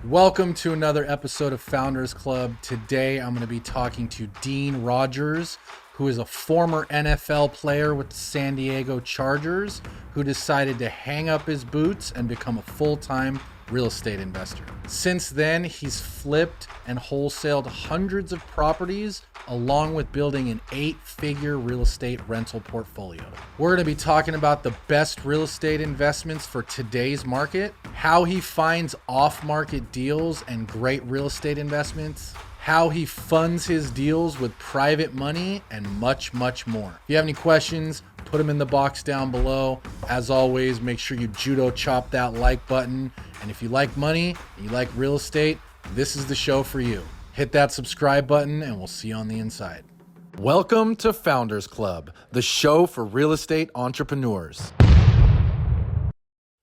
Welcome to another episode of Founders Club. Today I'm going to be talking to Dean Rogers, who is a former NFL player with the San Diego Chargers, who decided to hang up his boots and become a full-time real estate investor. Since then, he's flipped and wholesaled hundreds of properties, along with building an 8-figure real estate rental portfolio. We're going to be talking about the best real estate investments for today's market, how he finds off-market deals and great real estate investments, how he funds his deals with private money, and much, much more. If you have any questions, put them in the box down below. As always, make sure you judo chop that like button. And if you like money and you like real estate, this is the show for you. Hit that subscribe button and we'll see you on the inside. Welcome to Founders Club, the show for real estate entrepreneurs.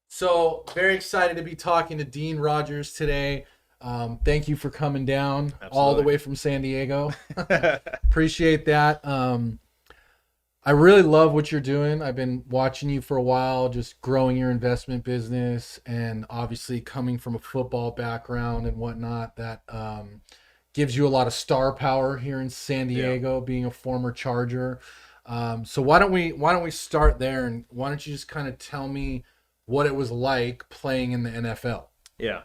So very excited to be talking to Dean Rogers today. Thank you for coming down. Absolutely. All the way from San Diego. Appreciate that. I really love what you're doing. I've been watching you for a while, just growing your investment business, and obviously coming from a football background and whatnot, that gives you a lot of star power here in San Diego, being a former Charger. So why don't we start there, and why don't you just kind of tell me what it was like playing in the NFL? Yeah.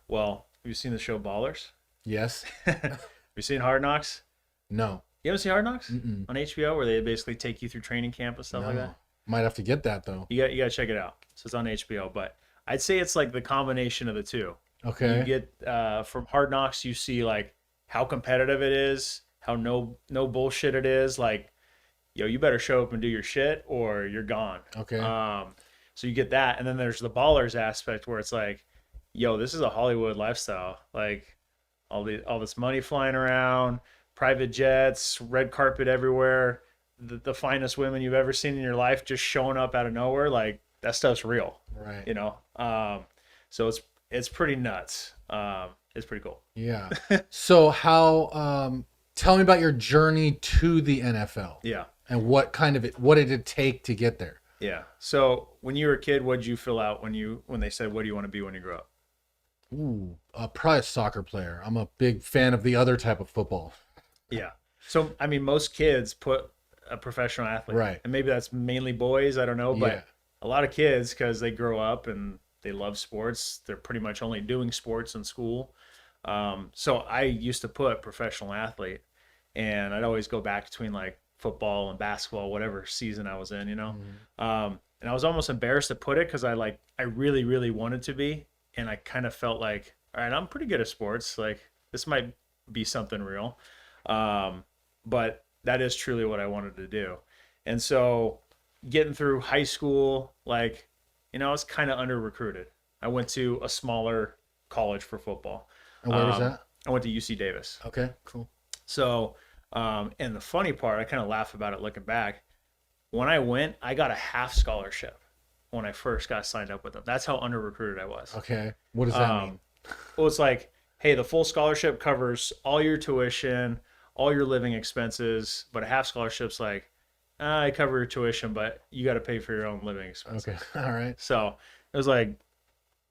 Well, have you seen the show Ballers? Yes. Have you seen Hard Knocks? No. You haven't seen Hard Knocks? Mm-mm. On HBO, where they basically take you through training camp and stuff like that? Might have to get that though. You got to check it out. So it's on HBO, but I'd say it's like the combination of the two. Okay. You get from Hard Knocks, you see like how competitive it is, how no bullshit it is. Like, yo, you better show up and do your shit or you're gone. Okay. So you get that, and then there's the Ballers aspect where it's like, yo, this is a Hollywood lifestyle. Like all this money flying around, private jets, red carpet everywhere, the finest women you've ever seen in your life just showing up out of nowhere. Like, that stuff's real, right? You know. So it's pretty nuts. It's pretty cool. Yeah. So how? Tell me about your journey to the NFL. Yeah. And what did it take to get there? Yeah. So when you were a kid, what did you fill out when they said, what do you want to be when you grow up? Ooh, probably a soccer player. I'm a big fan of the other type of football. Yeah. So, I mean, most kids put a professional athlete. Right. And maybe that's mainly boys. I don't know. But a lot of kids, because they grow up and they love sports, they're pretty much only doing sports in school. So I used to put professional athlete. And I'd always go back between like football and basketball, whatever season I was in, you know. Mm-hmm. And I was almost embarrassed to put it because I really, really wanted to be. And I kind of felt like, all right, I'm pretty good at sports. Like, this might be something real. But that is truly what I wanted to do. And so getting through high school, like, you know, I was kind of under recruited. I went to a smaller college for football. And where was that? I went to UC Davis. Okay, cool. So, and the funny part, I kind of laugh about it looking back. When I went, I got a half scholarship when I first got signed up with them. That's how under recruited I was. Okay. What does that mean? Well, it's like, hey, the full scholarship covers all your tuition, all your living expenses, but a half scholarship's like, I cover your tuition, but you got to pay for your own living expenses. Okay. All right. So it was like,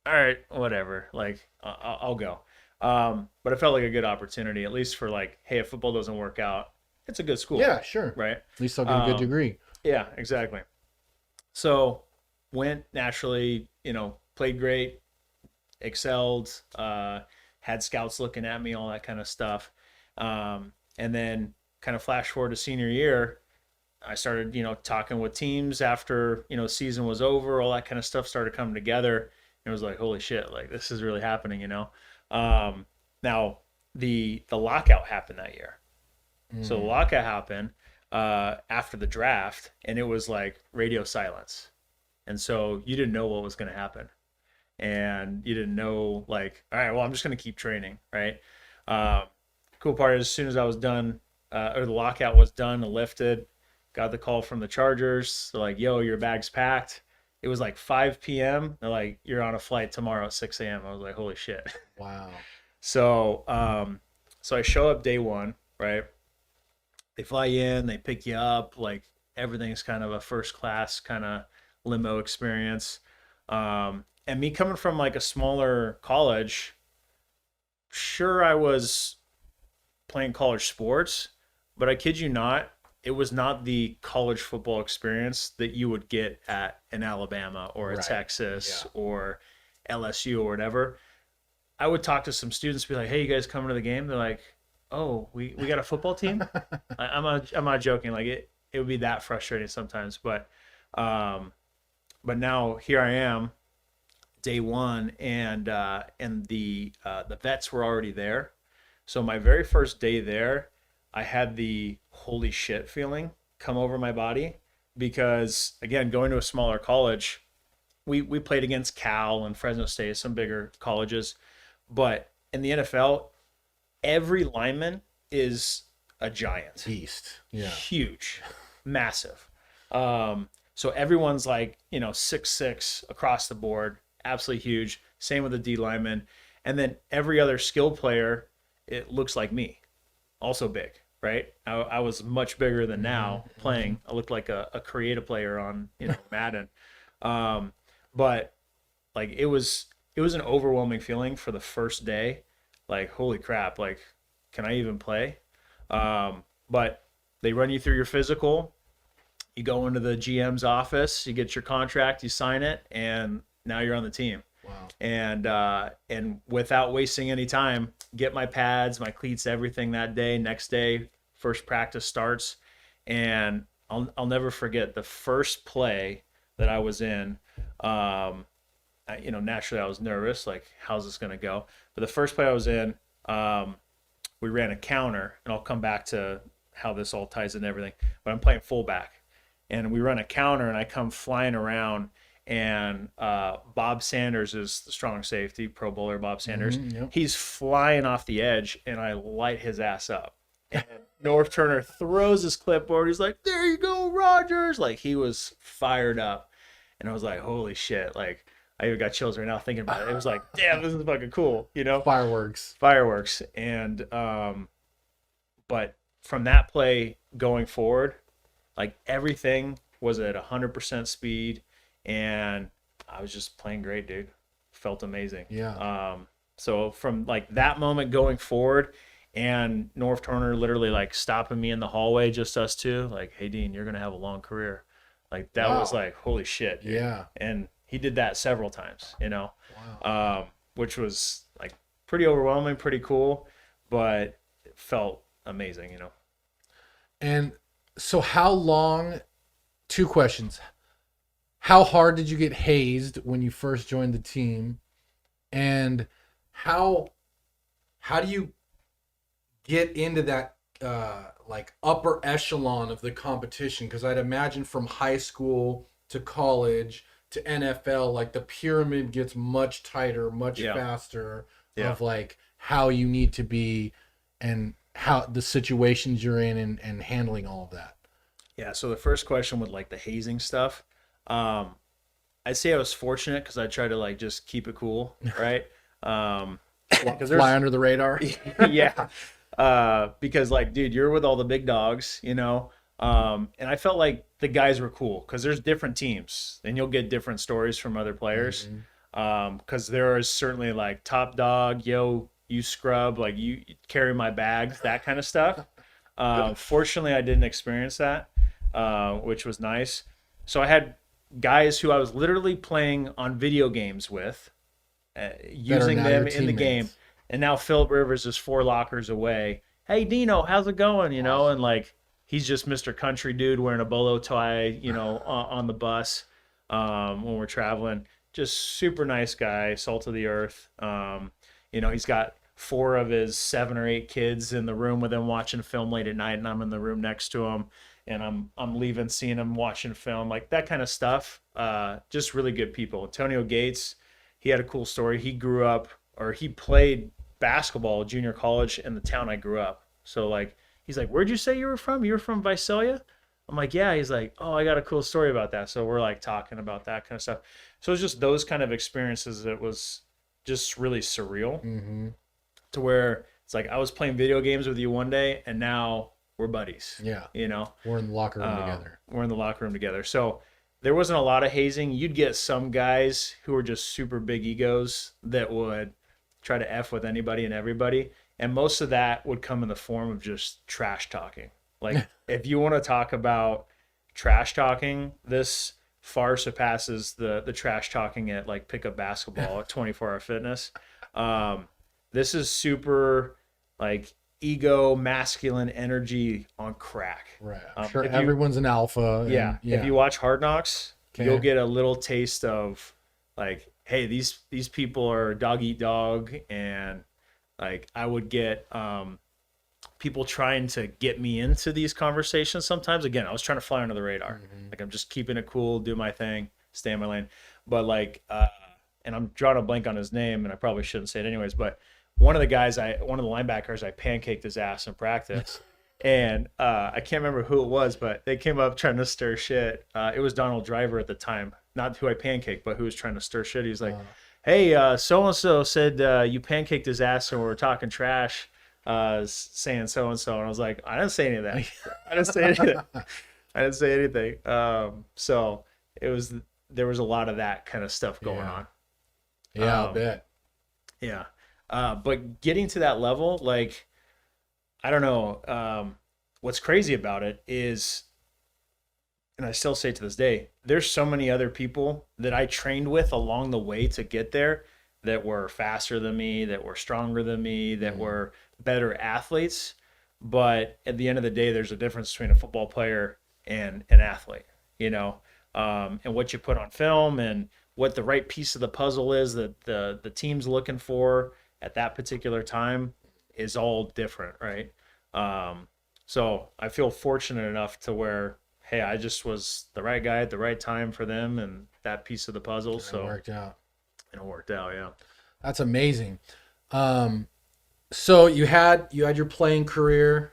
all right, whatever. Like, I'll go. But it felt like a good opportunity, at least for like, hey, if football doesn't work out, it's a good school. Yeah, sure. Right. At least I'll get a good degree. Yeah, exactly. So went naturally, you know, played great, excelled, had scouts looking at me, all that kind of stuff. And then kind of flash forward to senior year, I started, you know, talking with teams after, you know, season was over, all that kind of stuff started coming together. And it was like, holy shit, like this is really happening, you know? Now the lockout happened that year. So the lockout happened, after the draft, and it was like radio silence. And so you didn't know what was going to happen. And you didn't know, like, all right, well, I'm just going to keep training, right? Cool part is, as soon as I was done, or the lockout was done and lifted, got the call from the Chargers. They're like, yo, your bag's packed. It was like 5 p.m. They're like, you're on a flight tomorrow at 6 a.m. I was like, holy shit. Wow. So I show up day one, right? They fly you in, they pick you up, like everything's kind of a first class kind of limo experience. And me coming from like a smaller college, sure I was playing college sports, but I kid you not, it was not the college football experience that you would get at an Alabama or a Right. Texas Yeah. or LSU or whatever. I would talk to some students, be like, "Hey, you guys coming to the game?" They're like, "Oh, we got a football team." I'm not joking. Like it would be that frustrating sometimes, um, but now here I am, day one, and the vets were already there. So my very first day there, I had the holy shit feeling come over my body because again, going to a smaller college, we played against Cal and Fresno State, some bigger colleges, but in the NFL, every lineman is a giant, Beast. Yeah. huge, massive. So everyone's like, 6'6" across the board, absolutely huge. Same with the D lineman. And then every other skill player, it looks like me, also big, right? I was much bigger than now playing. I looked like a creative player on, Madden. Um, but like it was an overwhelming feeling for the first day. Like, holy crap, like, can I even play? But they run you through your physical. You go into the GM's office, you get your contract, you sign it, and now you're on the team. Wow. And without wasting any time, get my pads, my cleats, everything that day. Next day, first practice starts, and I'll never forget the first play that I was in. Naturally I was nervous, like how's this gonna go? But the first play I was in, we ran a counter, and I'll come back to how this all ties in everything. But I'm playing fullback, and we run a counter, and I come flying around, and Bob Sanders is the strong safety, Pro Bowler Bob Sanders. Yep. He's flying off the edge, and I light his ass up. And North Turner throws his clipboard. He's like, "There you go, Rogers!" Like he was fired up, and I was like, "Holy shit!" Like I even got chills right now thinking about it. It was like, "Damn, this is fucking cool," Fireworks. Fireworks. And but from that play going forward, like everything was at 100% speed, and I was just playing great, dude. Felt amazing. Yeah. So from like that moment going forward, and North Turner literally like stopping me in the hallway, just us two, like, "Hey Dean, you're gonna have a long career." Like that was like, holy shit, dude. Yeah. And he did that several times, Wow. which was like pretty overwhelming, pretty cool, but it felt amazing. And so how long, two questions. How hard did you get hazed when you first joined the team? And how do you get into that like upper echelon of the competition? Because I'd imagine from high school to college to NFL, like the pyramid gets much tighter, much faster of like how you need to be and how the situations you're in and handling all of that. Yeah. So the first question with like the hazing stuff, I'd say I was fortunate because I tried to like just keep it cool, right? Because Fly under the radar. yeah. Because like, dude, you're with all the big dogs, and I felt like the guys were cool because there's different teams, and you'll get different stories from other players. Because there is certainly like top dog, yo, you scrub, like you carry my bags, that kind of stuff. Fortunately, I didn't experience that, which was nice. So I had guys who I was literally playing on video games with, using them in the game. And now Philip Rivers is 4 lockers away. "Hey, Dino, how's it going?" And like, he's just Mr. Country Dude wearing a bolo tie, on the bus when we're traveling. Just super nice guy, salt of the earth. He's got 4 of his 7 or 8 kids in the room with him watching film late at night, and I'm in the room next to him, and I'm leaving, seeing him watching film, like that kind of stuff. Just really good people. Antonio Gates, he had a cool story. He grew up, or he played basketball junior college in the town I grew up. So like, he's like, "Where'd you say you were from? You were from Visalia?" I'm like, "Yeah." He's like, "Oh, I got a cool story about that." So we're like talking about that kind of stuff. So it's just those kind of experiences that was just really surreal, to where it's like I was playing video games with you one day, and now we're buddies. Yeah. We're in the locker room together. We're in the locker room together. So there wasn't a lot of hazing. You'd get some guys who were just super big egos that would try to F with anybody and everybody. And most of that would come in the form of just trash talking. Like, if you want to talk about trash talking, this far surpasses the trash talking at like pickup basketball at 24 Hour Fitness. This is super like ego, masculine energy on crack. Right. I'm sure everyone's an alpha. Yeah. If you watch Hard Knocks, you'll get a little taste of like, hey, these people are dog eat dog, and like I would get people trying to get me into these conversations sometimes. Again, I was trying to fly under the radar. Like, I'm just keeping it cool, do my thing, stay in my lane. But like, and I'm drawing a blank on his name, and I probably shouldn't say it anyways, but one of the linebackers, I pancaked his ass in practice. And I can't remember who it was, but they came up trying to stir shit. It was Donald Driver at the time, not who I pancaked, but who was trying to stir shit. He's like, hey, so-and-so said you pancaked his ass and we were talking trash, saying so-and-so. And I was like, I didn't say any of that. I didn't say anything. So there was a lot of that kind of stuff going on. Yeah, I bet. Yeah. But getting to that level, like, I don't know. What's crazy about it is, and I still say to this day, there's so many other people that I trained with along the way to get there that were faster than me, that were stronger than me, that were better athletes. But at the end of the day, there's a difference between a football player and an athlete, you know, and what you put on film and what the right piece of the puzzle is that the team's looking for at that particular time is all different, right? So I feel fortunate enough to where, hey, I just was the right guy at the right time for them and that piece of the puzzle. So it worked out. And it worked out, yeah. That's amazing. So you had your playing career.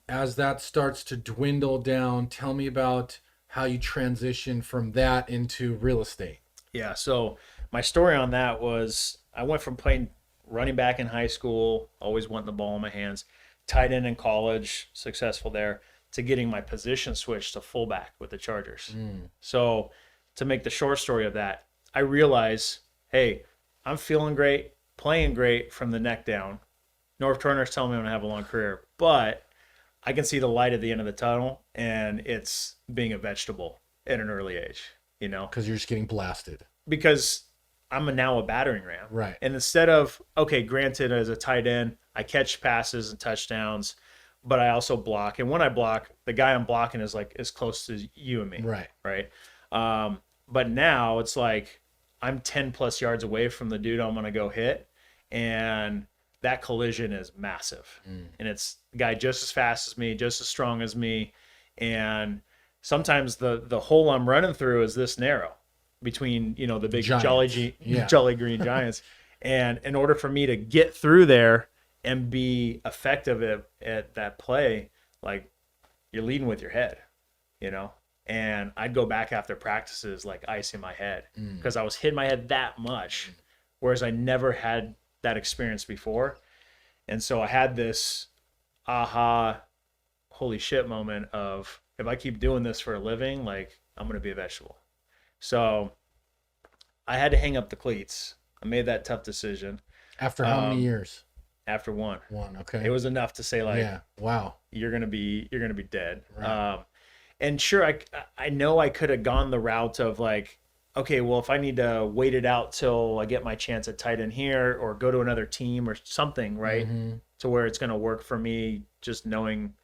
As that starts to dwindle down, tell me about how you transitioned from that into real estate. Yeah, so my story on that was I went from playing running back in high school, always wanting the ball in my hands, tight end in college, successful there, to getting my position switched to fullback with the Chargers. So to make the short story of that, I realized, hey, I'm feeling great, playing great from the neck down. North Turner's telling me I'm going to have a long career, but I can see the light at the end of the tunnel, and it's being a vegetable at an early age, you know? Because you're just getting blasted. Because I'm now a battering ram. Right. And instead of, okay, granted, as a tight end, I catch passes and touchdowns, but I also block. And when I block, the guy I'm blocking is like as close to you and me. Right. Right. But now it's like I'm 10 plus yards away from the dude I'm going to go hit. And that collision is massive. And it's a guy just as fast as me, just as strong as me. And sometimes the hole I'm running through is this narrow between, you know, the big jolly green giants. And in order for me to get through there and be effective at that play, like, you're leading with your head, you know? And I'd go back after practices like ice in my head because I was hitting my head that much, whereas I never had that experience before. And so I had this aha, holy shit moment of, if I keep doing this for a living, like, I'm going to be a vegetable. So I had to hang up the cleats. I made that tough decision. After how many years? After one. Okay. It was enough to say, like, yeah, wow, you're gonna be dead. Right. And sure, I know I could have gone the route of like, okay, well, if I need to wait it out till I get my chance at tight end here, or go to another team or something, right, to where it's gonna work for me, just knowing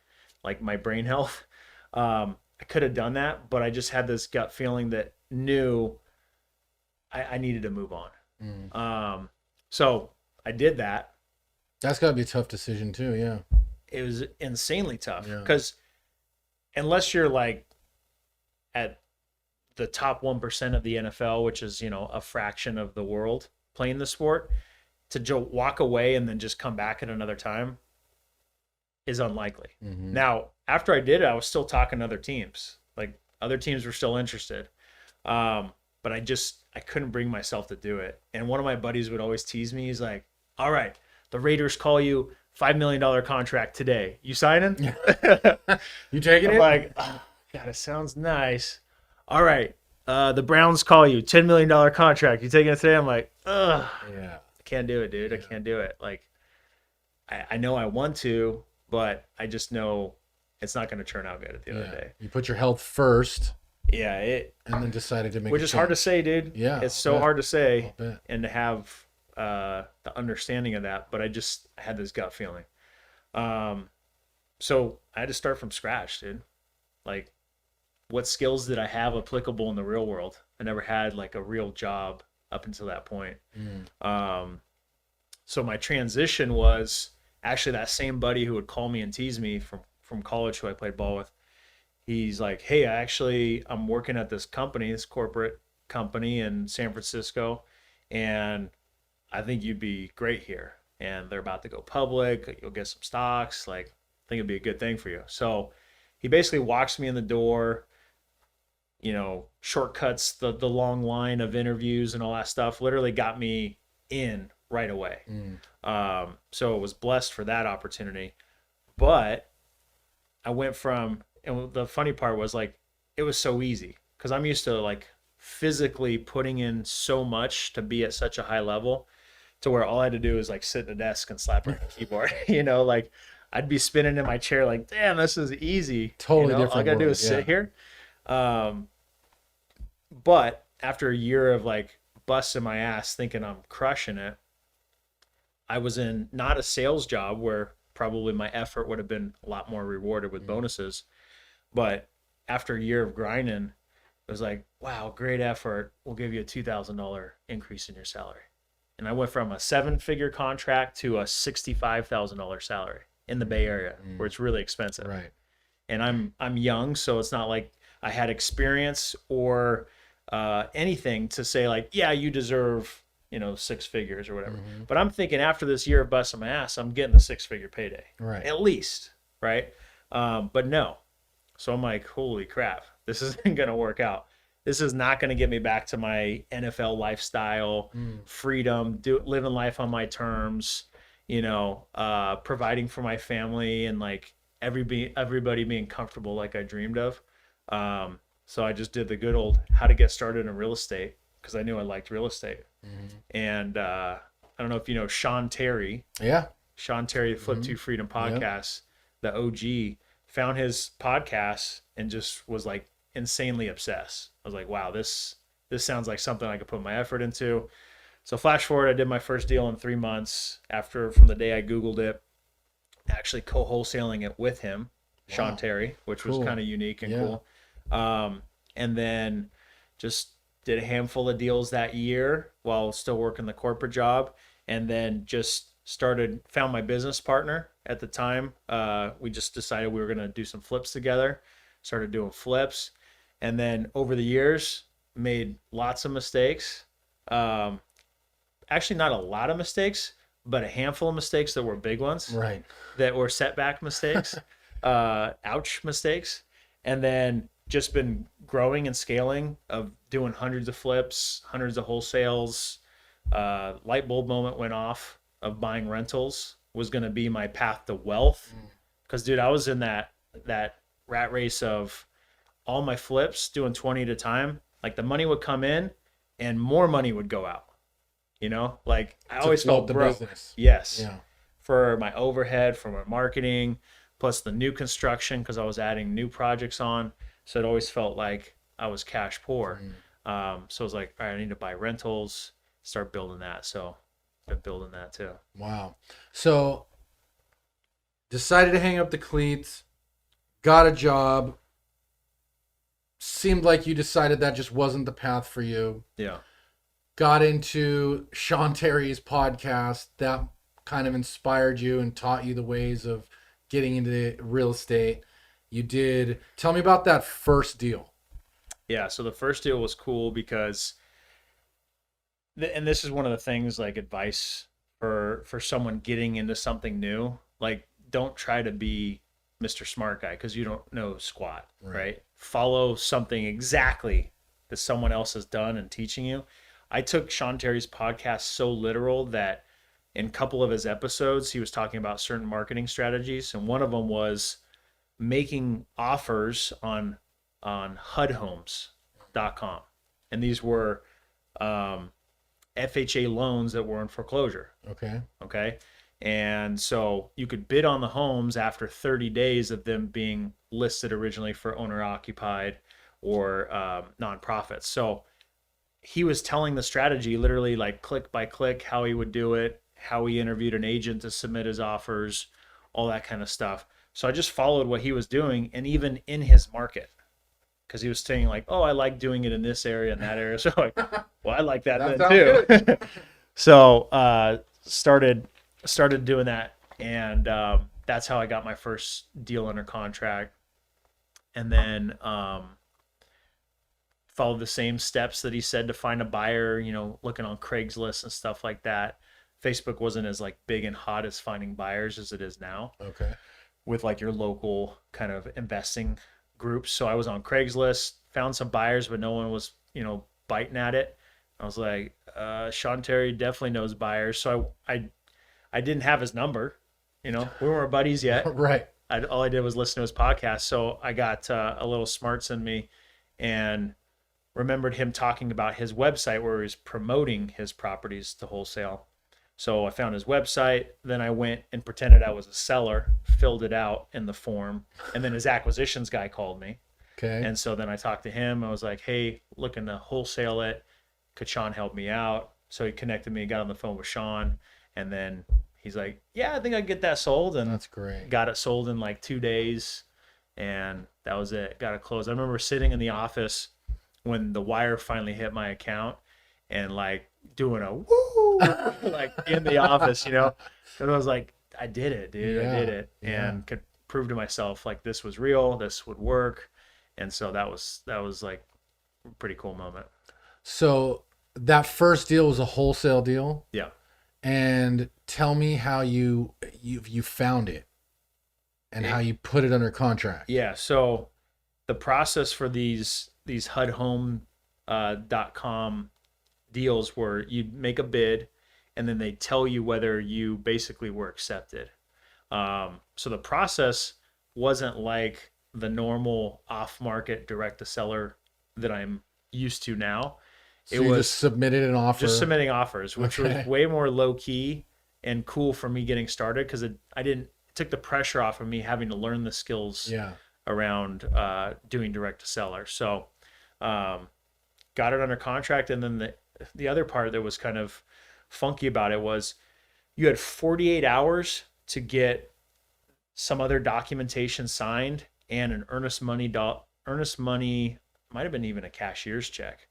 like my brain health. I could have done that, but I just had this gut feeling that knew I needed to move on. So I did that. That's got to be a tough decision too. Yeah. It was insanely tough because unless you're like at the top 1% of the NFL, which is, you know, a fraction of the world playing the sport, to walk away and then just come back at another time is unlikely. Now, after I did it, I was still talking to other teams. Like, other teams were still interested. But I couldn't bring myself to do it. And one of my buddies would always tease me. He's like, all right, the Raiders call you, $5 million contract today. You signing? You taking it? I'm like, oh, God, it sounds nice. All right, the Browns call you, $10 million contract. You taking it today? I'm like, ugh. Yeah. I can't do it, dude. I can't do it. Like, I know I want to, but I just know it's not going to turn out good at the end of the day. You put your health first. Yeah, and then decided to make which is hard to say, dude. Yeah, it's so hard to say, bet. and to have the understanding of that. But I had this gut feeling. So I had to start from scratch, dude. Like, what skills did I have applicable in the real world? I never had like a real job up until that point. So my transition was actually that same buddy who would call me and tease me from college, who I played ball with. He's like, hey, I'm working at this company, this corporate company in San Francisco, and I think you'd be great here. And they're about to go public. You'll get some stocks. Like, I think it'd be a good thing for you. So he basically walks me in the door, shortcuts the long line of interviews and all that stuff, literally got me in right away. So it was blessed for that opportunity. But I went from, and the funny part was, like, it was so easy because I'm used to like physically putting in so much to be at such a high level, to where all I had to do is like sit at a desk and slap on the keyboard. Like, I'd be spinning in my chair like, damn, this is easy. Totally different. All I gotta do is sit here. But after a year of like busting my ass thinking I'm crushing it, I was in not a sales job where probably my effort would have been a lot more rewarded with bonuses. But after a year of grinding, it was like, wow, great effort. We'll give you a $2,000 increase in your salary. And I went from a 7-figure contract to a $65,000 salary in the Bay Area, where it's really expensive. Right. And I'm young, so it's not like I had experience or anything to say like, yeah, you deserve, 6 figures or whatever. But I'm thinking after this year of busting my ass, I'm getting a 6-figure payday, right? At least, right? But no. So I'm like, holy crap, this isn't going to work out. This is not going to get me back to my NFL lifestyle, freedom, living life on my terms, providing for my family and like everybody being comfortable like I dreamed of. So I just did the good old how to get started in real estate, because I knew I liked real estate. And I don't know if you know Sean Terry. Yeah. Sean Terry, Flip to Freedom podcast, the OG, found his podcast and just was like insanely obsessed. I was like, wow, this sounds like something I could put my effort into. So flash forward, I did my first deal in 3 months from the day I Googled it, actually co-wholesaling it with him, Sean Terry, which was kind of unique and cool. And then just did a handful of deals that year while still working the corporate job. And then just found my business partner at the time. We just decided we were going to do some flips together, started doing flips. And then over the years, made lots of mistakes. Actually, not a lot of mistakes, but a handful of mistakes that were big ones. Right. That were setback mistakes, ouch mistakes. And then just been growing and scaling of doing hundreds of flips, hundreds of wholesales. Light bulb moment went off of buying rentals was going to be my path to wealth. Because, dude, I was in that rat race of all my flips doing 20 at a time. Like, the money would come in and more money would go out. Like, I always felt broke. Business. Yes. Yeah. For my overhead, for my marketing, plus the new construction, because I was adding new projects on. So it always felt like I was cash poor. So I was like, all right, I need to buy rentals, start building that. So I've been building that too. Wow. So decided to hang up the cleats, got a job. Seemed like you decided that just wasn't the path for you. Yeah. Got into Sean Terry's podcast. That kind of inspired you and taught you the ways of getting into real estate. Tell me about that first deal. Yeah, so the first deal was cool because, and this is one of the things, like, advice for someone getting into something new. Like, don't try to be Mr. Smart Guy because you don't know squat, right? Follow something exactly that someone else has done and teaching you. I took Sean Terry's podcast so literal that in a couple of his episodes, he was talking about certain marketing strategies. And one of them was making offers on HUDhomes.com. And these were FHA loans that were in foreclosure. Okay. Okay. And so you could bid on the homes after 30 days of them being listed originally for owner occupied or nonprofits. So he was telling the strategy literally like click by click, how he would do it, how he interviewed an agent to submit his offers, all that kind of stuff. So I just followed what he was doing, and even in his market, because he was saying like, oh, I like doing it in this area and that area. So like, well, I like that then too. So started doing that, and that's how I got my first deal under contract. And then followed the same steps that he said to find a buyer, you know, looking on Craigslist and stuff like that. Facebook wasn't as like big and hot as finding buyers as it is now. Okay. With like your local kind of investing groups. So I was on Craigslist, found some buyers, but no one was, you know, biting at it. I was like, Sean Terry definitely knows buyers. So I didn't have his number, you know, we weren't buddies yet. Right. All I did was listen to his podcast. So I got a little smarts in me and remembered him talking about his website where he was promoting his properties to wholesale. So I found his website, then I went and pretended I was a seller, filled it out in the form, and then his acquisitions guy called me. Okay. And so then I talked to him. I was like, hey, looking to wholesale it. Could Sean help me out? So he connected me, got on the phone with Sean, and then he's like, yeah, I think I can get that sold. And that's great. Got it sold in like 2 days, and that was it. Got it closed. I remember sitting in the office when the wire finally hit my account and like doing a woo like in the office, you know, because I was like, I did it, dude. I did it, and could prove to myself like this was real, this would work. And so that was like a pretty cool moment. So that first deal was a wholesale deal. Yeah. And tell me how you found it and how you put it under contract. Yeah. So the process for these HUDhome.com deals were you'd make a bid and then they tell you whether you basically were accepted. So the process wasn't like the normal off-market direct-to-seller that I'm used to now. So it was just submitted an offer. Just submitting offers, which was way more low-key and cool for me getting started because it took the pressure off of me having to learn the skills around doing direct-to-seller. So got it under contract, and then the other part that was kind of funky about it was you had 48 hours to get some other documentation signed and an earnest money, might have been even a cashier's check,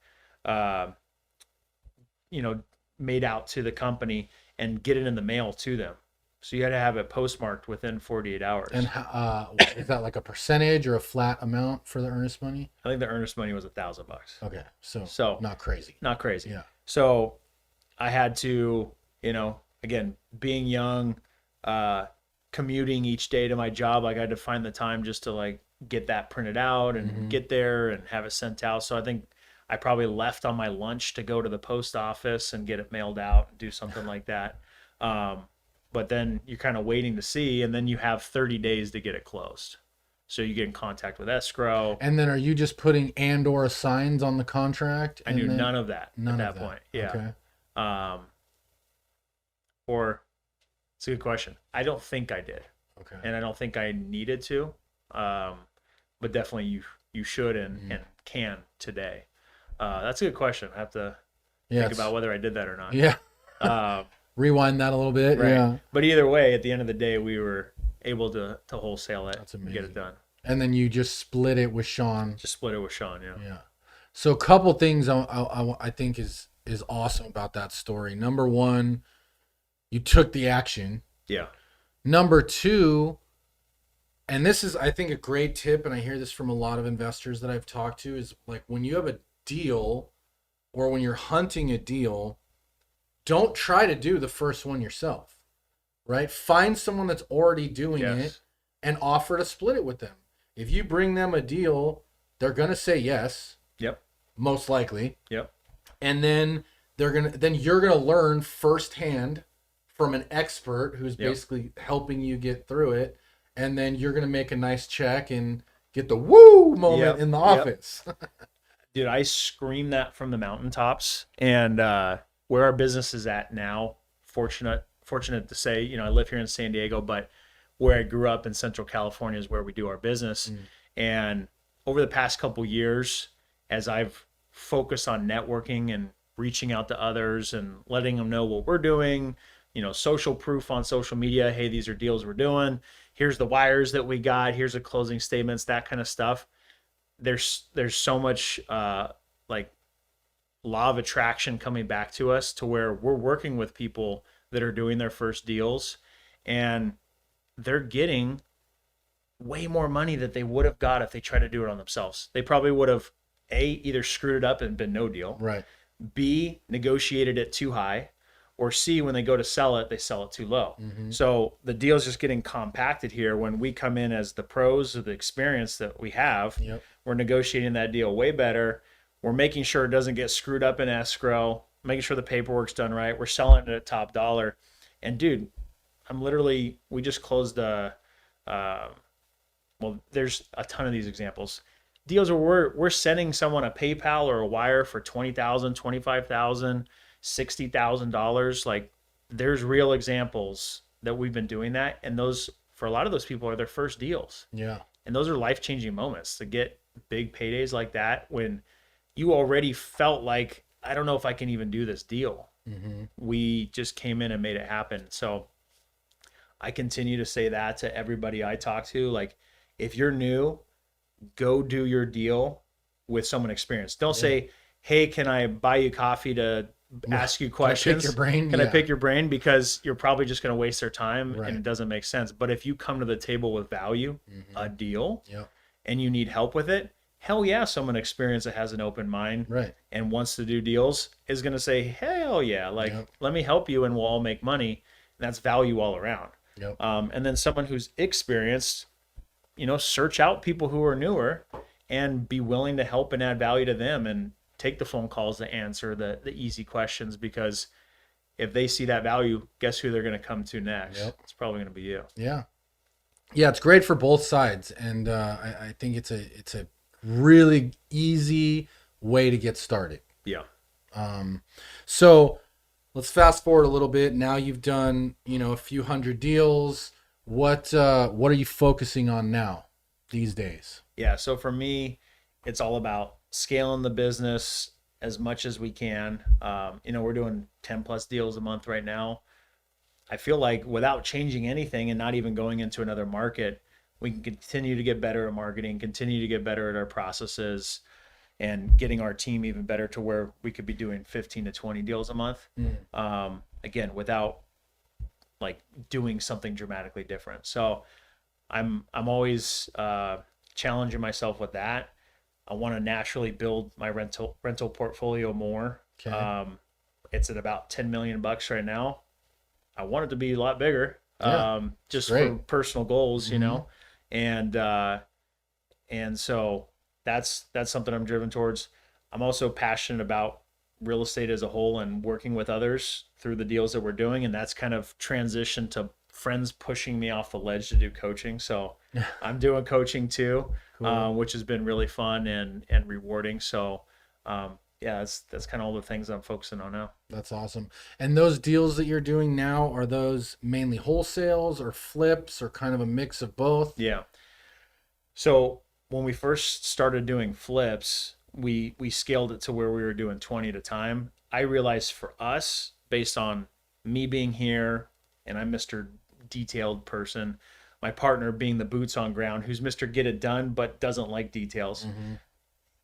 made out to the company and get it in the mail to them. So you had to have it postmarked within 48 hours. And is that like a percentage or a flat amount for the earnest money? I think the earnest money was $1,000. Okay, so not crazy. Not crazy. Yeah. So I had to, again, being young, commuting each day to my job, I had to find the time just to like get that printed out and get there and have it sent out. So I think I probably left on my lunch to go to the post office and get it mailed out and do something like that. But then you're kind of waiting to see, and then you have 30 days to get it closed. So you get in contact with escrow. And then are you just putting and/or signs on the contract? I knew none of that at that point. Yeah. Okay. Or it's a good question. I don't think I did. Okay. And I don't think I needed to. But definitely you should and can today. That's a good question. I have to think about whether I did that or not. Yeah. Rewind that a little bit. Right. Yeah. But either way, at the end of the day, we were able to wholesale it. That's amazing. And get it done. And then you just split it with Sean. Just split it with Sean. Yeah. Yeah. So a couple things I think is awesome about that story. Number one, you took the action. Yeah. Number two, and this is, I think, a great tip, and I hear this from a lot of investors that I've talked to, is like when you have a deal or when you're hunting a deal, don't try to do the first one yourself, right? Find someone that's already doing it and offer to split it with them. If you bring them a deal, they're going to say yes. Yep. Most likely. Yep. And then you're going to learn firsthand from an expert who's basically helping you get through it. And then you're going to make a nice check and get the woo moment in the office. Dude, I screamed that from the mountaintops. And where our business is at now, fortunate to say, I live here in San Diego, but where I grew up in Central California is where we do our business. And over the past couple years, as I've focused on networking and reaching out to others and letting them know what we're doing, social proof on social media, hey, these are deals we're doing. Here's the wires that we got. Here's the closing statements, that kind of stuff. There's so much like law of attraction coming back to us to where we're working with people that are doing their first deals, and they're getting way more money that they would have got if they tried to do it on themselves. They probably would have either screwed it up and been no deal, Right. B, negotiated it too high, or C, when they go to sell it, they sell it too low. So the deal's just getting compacted here. When we come in as the pros of the experience that we have, Yep. we're negotiating that deal way better. We're making sure it doesn't get screwed up in escrow, making sure the paperwork's done right. We're selling it at top dollar. And dude, we just closed there's a ton of these examples. Deals where we're sending someone a PayPal or a wire for $20,000, $25,000, $60,000. Like, there's real examples that we've been doing that. And those, for a lot of those people, are their first deals. Yeah. And those are life-changing moments to get big paydays like that when you already felt like, I don't know if I can even do this deal. We just came in and made it happen. So I continue to say that to everybody I talk to. Like, if you're new, go do your deal with someone experienced. Don't say, hey, can I buy you coffee to ask you questions? Can I pick your brain? Can I pick your brain? Because you're probably just going to waste their time, Right. and it doesn't make sense. But if you come to the table with value, a deal, and you need help with it, hell yeah, someone experienced that has an open mind Right. and wants to do deals is going to say, hell yeah, like, let me help you and we'll all make money. And that's value all around. Yep. And then someone who's experienced, search out people who are newer and be willing to help and add value to them, and take the phone calls to answer the easy questions, because if they see that value, guess who they're going to come to next? Yep. It's probably going to be you. Yeah. Yeah, it's great for both sides, and I think it's a really easy way to get started. Yeah. So let's fast forward a little bit. Now you've done, a few hundred deals. What are you focusing on now these days? Yeah. So for me, it's all about scaling the business as much as we can. We're doing 10 plus deals a month right now. I feel like without changing anything and not even going into another market, we can continue to get better at marketing, continue to get better at our processes, and getting our team even better to where we could be doing 15 to 20 deals a month. Again, without like doing something dramatically different. So I'm always challenging myself with that. I want to naturally build my rental portfolio more. Okay. It's at about $10 million right now. I want it to be a lot bigger. Just great. for personal goals, and so that's something I'm driven towards. I'm also passionate about real estate as a whole and working with others through the deals that we're doing, and that's kind of transitioned to friends pushing me off the ledge to do coaching. So I'm doing coaching too, Cool. which has been really fun and rewarding. So that's kind of all the things I'm focusing on now. That's awesome. And those deals that you're doing now, are those mainly wholesales or flips or kind of a mix of both? Yeah. So when we first started doing flips, we scaled it to where we were doing 20 at a time. I realized for us, based on me being here, and I'm Mr. Detailed person, my partner being the boots on ground, who's Mr. Get It Done, but doesn't like details.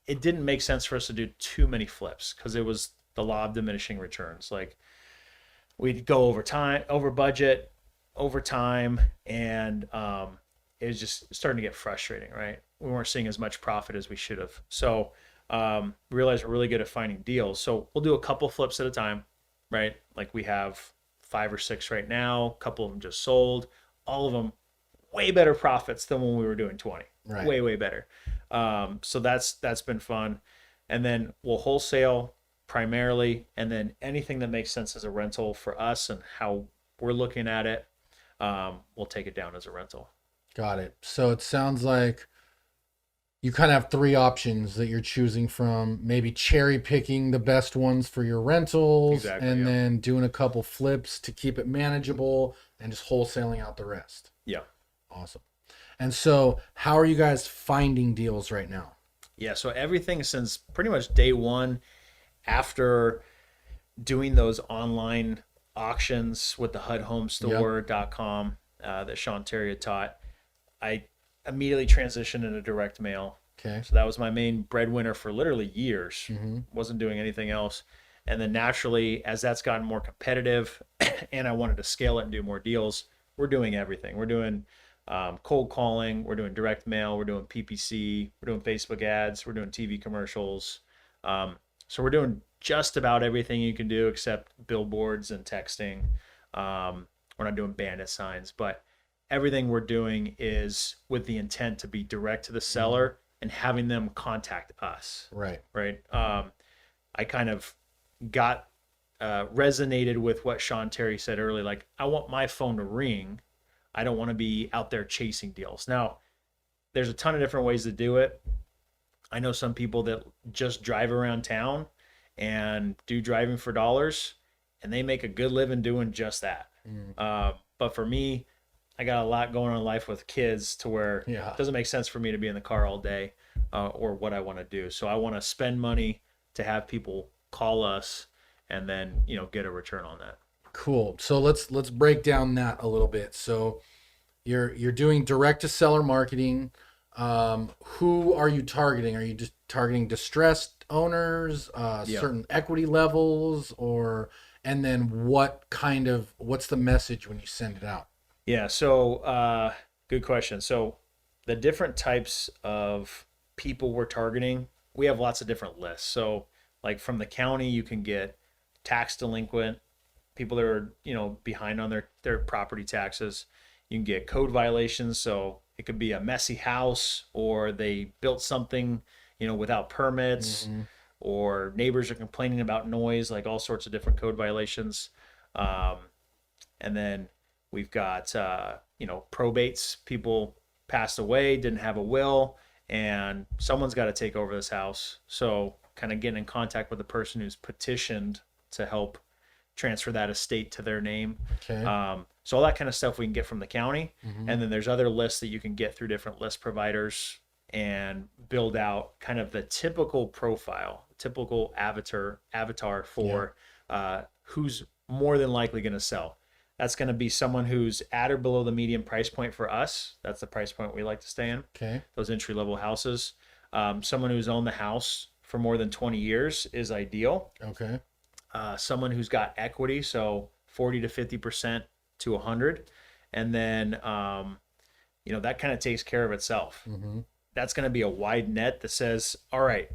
It didn't make sense for us to do too many flips, because it was the law of diminishing returns. Like, we'd go over budget, over time, and it was just starting to get frustrating, right? We weren't seeing as much profit as we should have. So realized we're really good at finding deals. So we'll do a couple flips at a time, right? Like, we have 5 or 6 right now. A couple of them just sold. All of them way better profits than when we were doing 20. Right. Way better. So that's been fun. And then we'll wholesale primarily, and then anything that makes sense as a rental for us and how we're looking at it, we'll take it down as a rental. Got it. So it sounds like you kind of have three options that you're choosing from, maybe cherry picking the best ones for your rentals Exactly. and Yeah. then doing a couple flips to keep it manageable and just wholesaling out the rest. Yeah. Awesome. And so, how are you guys finding deals right now? Yeah. So everything since pretty much day one after doing those online auctions with the Yep. HUDHomestore.com that Sean Terry had taught, I immediately transitioned into direct mail. Okay. So that was my main breadwinner for literally years. Mm-hmm. Wasn't doing anything else. And then naturally, as that's gotten more competitive and I wanted to scale it and do more deals, we're doing everything. We're doing cold calling, we're doing direct mail, we're doing PPC, we're doing Facebook ads, we're doing TV commercials. So we're doing just about everything you can do except billboards and texting. We're not doing bandit signs, but everything we're doing is with the intent to be direct to the seller and having them contact us. Right. Right. I kind of got resonated with what Sean Terry said earlier. Like, I want my phone to ring. I don't want to be out there chasing deals. Now, there's a ton of different ways to do it. I know some people that just drive around town and do driving for dollars, and they make a good living doing just that. Mm. But for me, I got a lot going on in life with kids to where Yeah. it doesn't make sense for me to be in the car all day or what I want to do. So I want to spend money to have people call us and then, get a return on that. Cool. So let's break down that a little bit. So you're doing direct to seller marketing. Who are you targeting? Are you just targeting distressed owners, Yeah. certain equity levels, or and then what's the message when you send it out? Yeah. So, good question. So, the different types of people we're targeting, we have lots of different lists. So, like from the county, you can get tax delinquent people that are, behind on their property taxes. You can get code violations. So, it could be a messy house or they built something, without permits, Mm-hmm. or neighbors are complaining about noise, like all sorts of different code violations. Um, and then we've got probates. People passed away, didn't have a will, and someone's got to take over this house. So kind of getting in contact with the person who's petitioned to help transfer that estate to their name. Okay. So all that kind of stuff we can get from the county. Mm-hmm. And then there's other lists that you can get through different list providers and build out kind of the typical profile, typical avatar for who's more than likely going to sell. That's going to be someone who's at or below the median price point for us. That's the price point we like to stay in. Okay. Those entry level houses. Someone who's owned the house for more than 20 years is ideal. Okay. Someone who's got equity, so 40 to 50% to 100, and then that kind of takes care of itself. Mm-hmm. That's going to be a wide net that says, all right,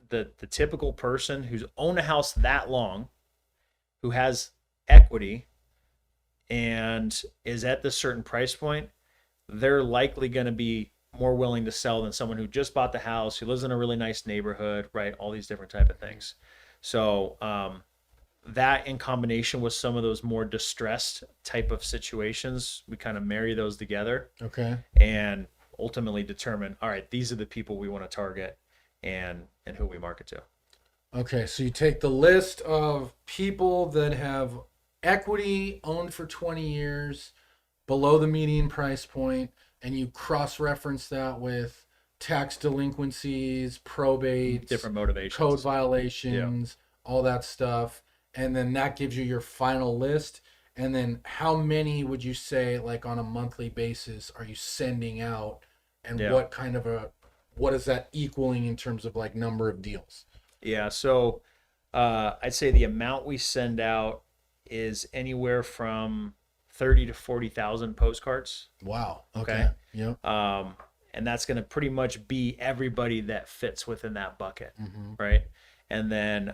the typical person who's owned a house that long, who has equity, and is at this certain price point, they're likely going to be more willing to sell than someone who just bought the house, who lives in a really nice neighborhood, right? All these different type of things. So that in combination with some of those more distressed type of situations, we kind of marry those together Okay. and ultimately determine, all right, these are the people we want to target and who we market to. Okay. So you take the list of people that have equity owned for 20 years below the median price point, and you cross-reference that with tax delinquencies, probates, Different motivations. code violations, all that stuff. And then that gives you your final list. And then how many would you say, like on a monthly basis, are you sending out? And Yeah. what is that equaling in terms of like number of deals? Yeah. So I'd say the amount we send out is anywhere from 30 to 40,000 postcards. Wow. Okay. Yep. And that's going to pretty much be everybody that fits within that bucket. Mm-hmm. Right. And then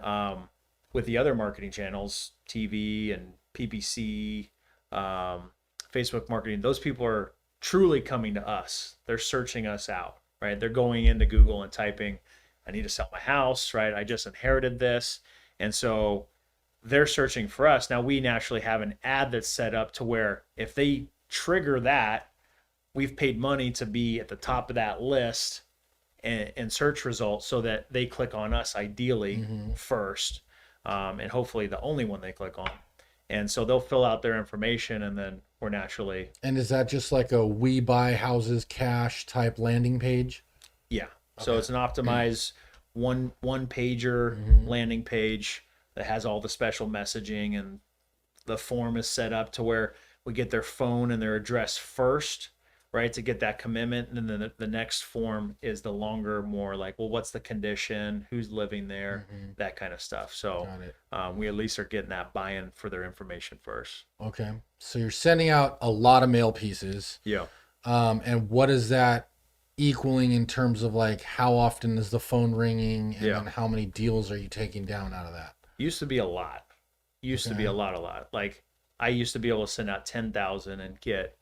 with the other marketing channels, TV and PPC, Facebook marketing, those people are truly coming to us. They're searching us out, right? They're going into Google and typing, I need to sell my house, right? I just inherited this. And so they're searching for us. Now we naturally have an ad that's set up to where if they trigger that, we've paid money to be at the top of that list and search results so that they click on us ideally first, and hopefully the only one they click on. And so they'll fill out their information, and then we're naturally, And is that just like a we buy houses cash type landing page? yeah. So Okay. it's an optimized one pager landing page that has all the special messaging, and the form is set up to where we get their phone and their address first, right, to get that commitment. And then the next form is the longer, more like, well, what's the condition, who's living there, that kind of stuff. So Got it. we at least are getting that buy-in for their information first. Okay. So you're sending out a lot of mail pieces. Yeah. And what is that equaling in terms of like how often is the phone ringing, and Yeah. then how many deals are you taking down out of that? Used to be a lot. Used to be Okay. a lot. Like I used to be able to send out 10,000 and get,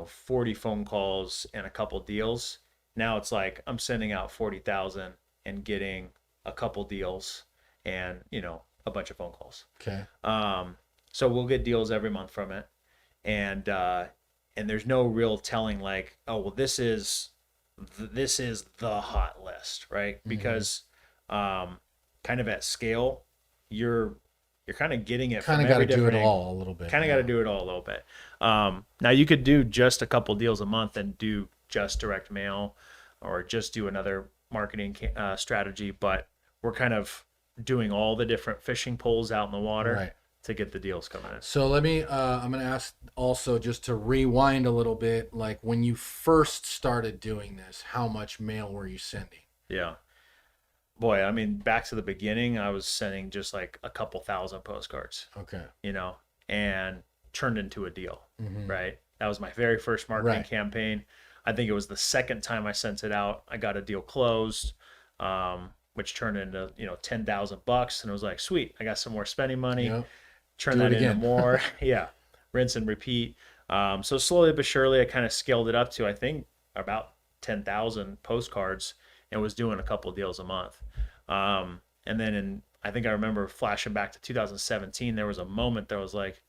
40 phone calls and a couple deals. Now it's like I'm sending out 40,000 and getting a couple deals and, a bunch of phone calls. Okay. So we'll get deals every month from it. And there's no real telling like, oh, well, this is the hot list, right? Because kind of at scale, you're kind of getting it Kind from of got every to do it different all a little bit. kind of got to do it all a little bit. Now you could do just a couple deals a month and do just direct mail, or just do another marketing strategy, but we're kind of doing all the different fishing poles out in the water Right. to get the deals coming in. So let me, I'm going to ask also just to rewind a little bit. Like when you first started doing this, how much mail were you sending? Yeah. Boy, I mean, back to the beginning, I was sending just like a couple thousand postcards, Okay. and turned into a deal, right? That was my very first marketing Right. campaign. I think it was the second time I sent it out. I got a deal closed, which turned into, $10,000. And it was like, sweet, I got some more spending money. Yep. Turn Do it that into again. more. Yeah. Rinse and repeat. So slowly but surely, I kind of scaled it up to, I think, about 10,000 postcards, and was doing a couple deals a month. And then I think I remember flashing back to 2017, there was a moment that was like,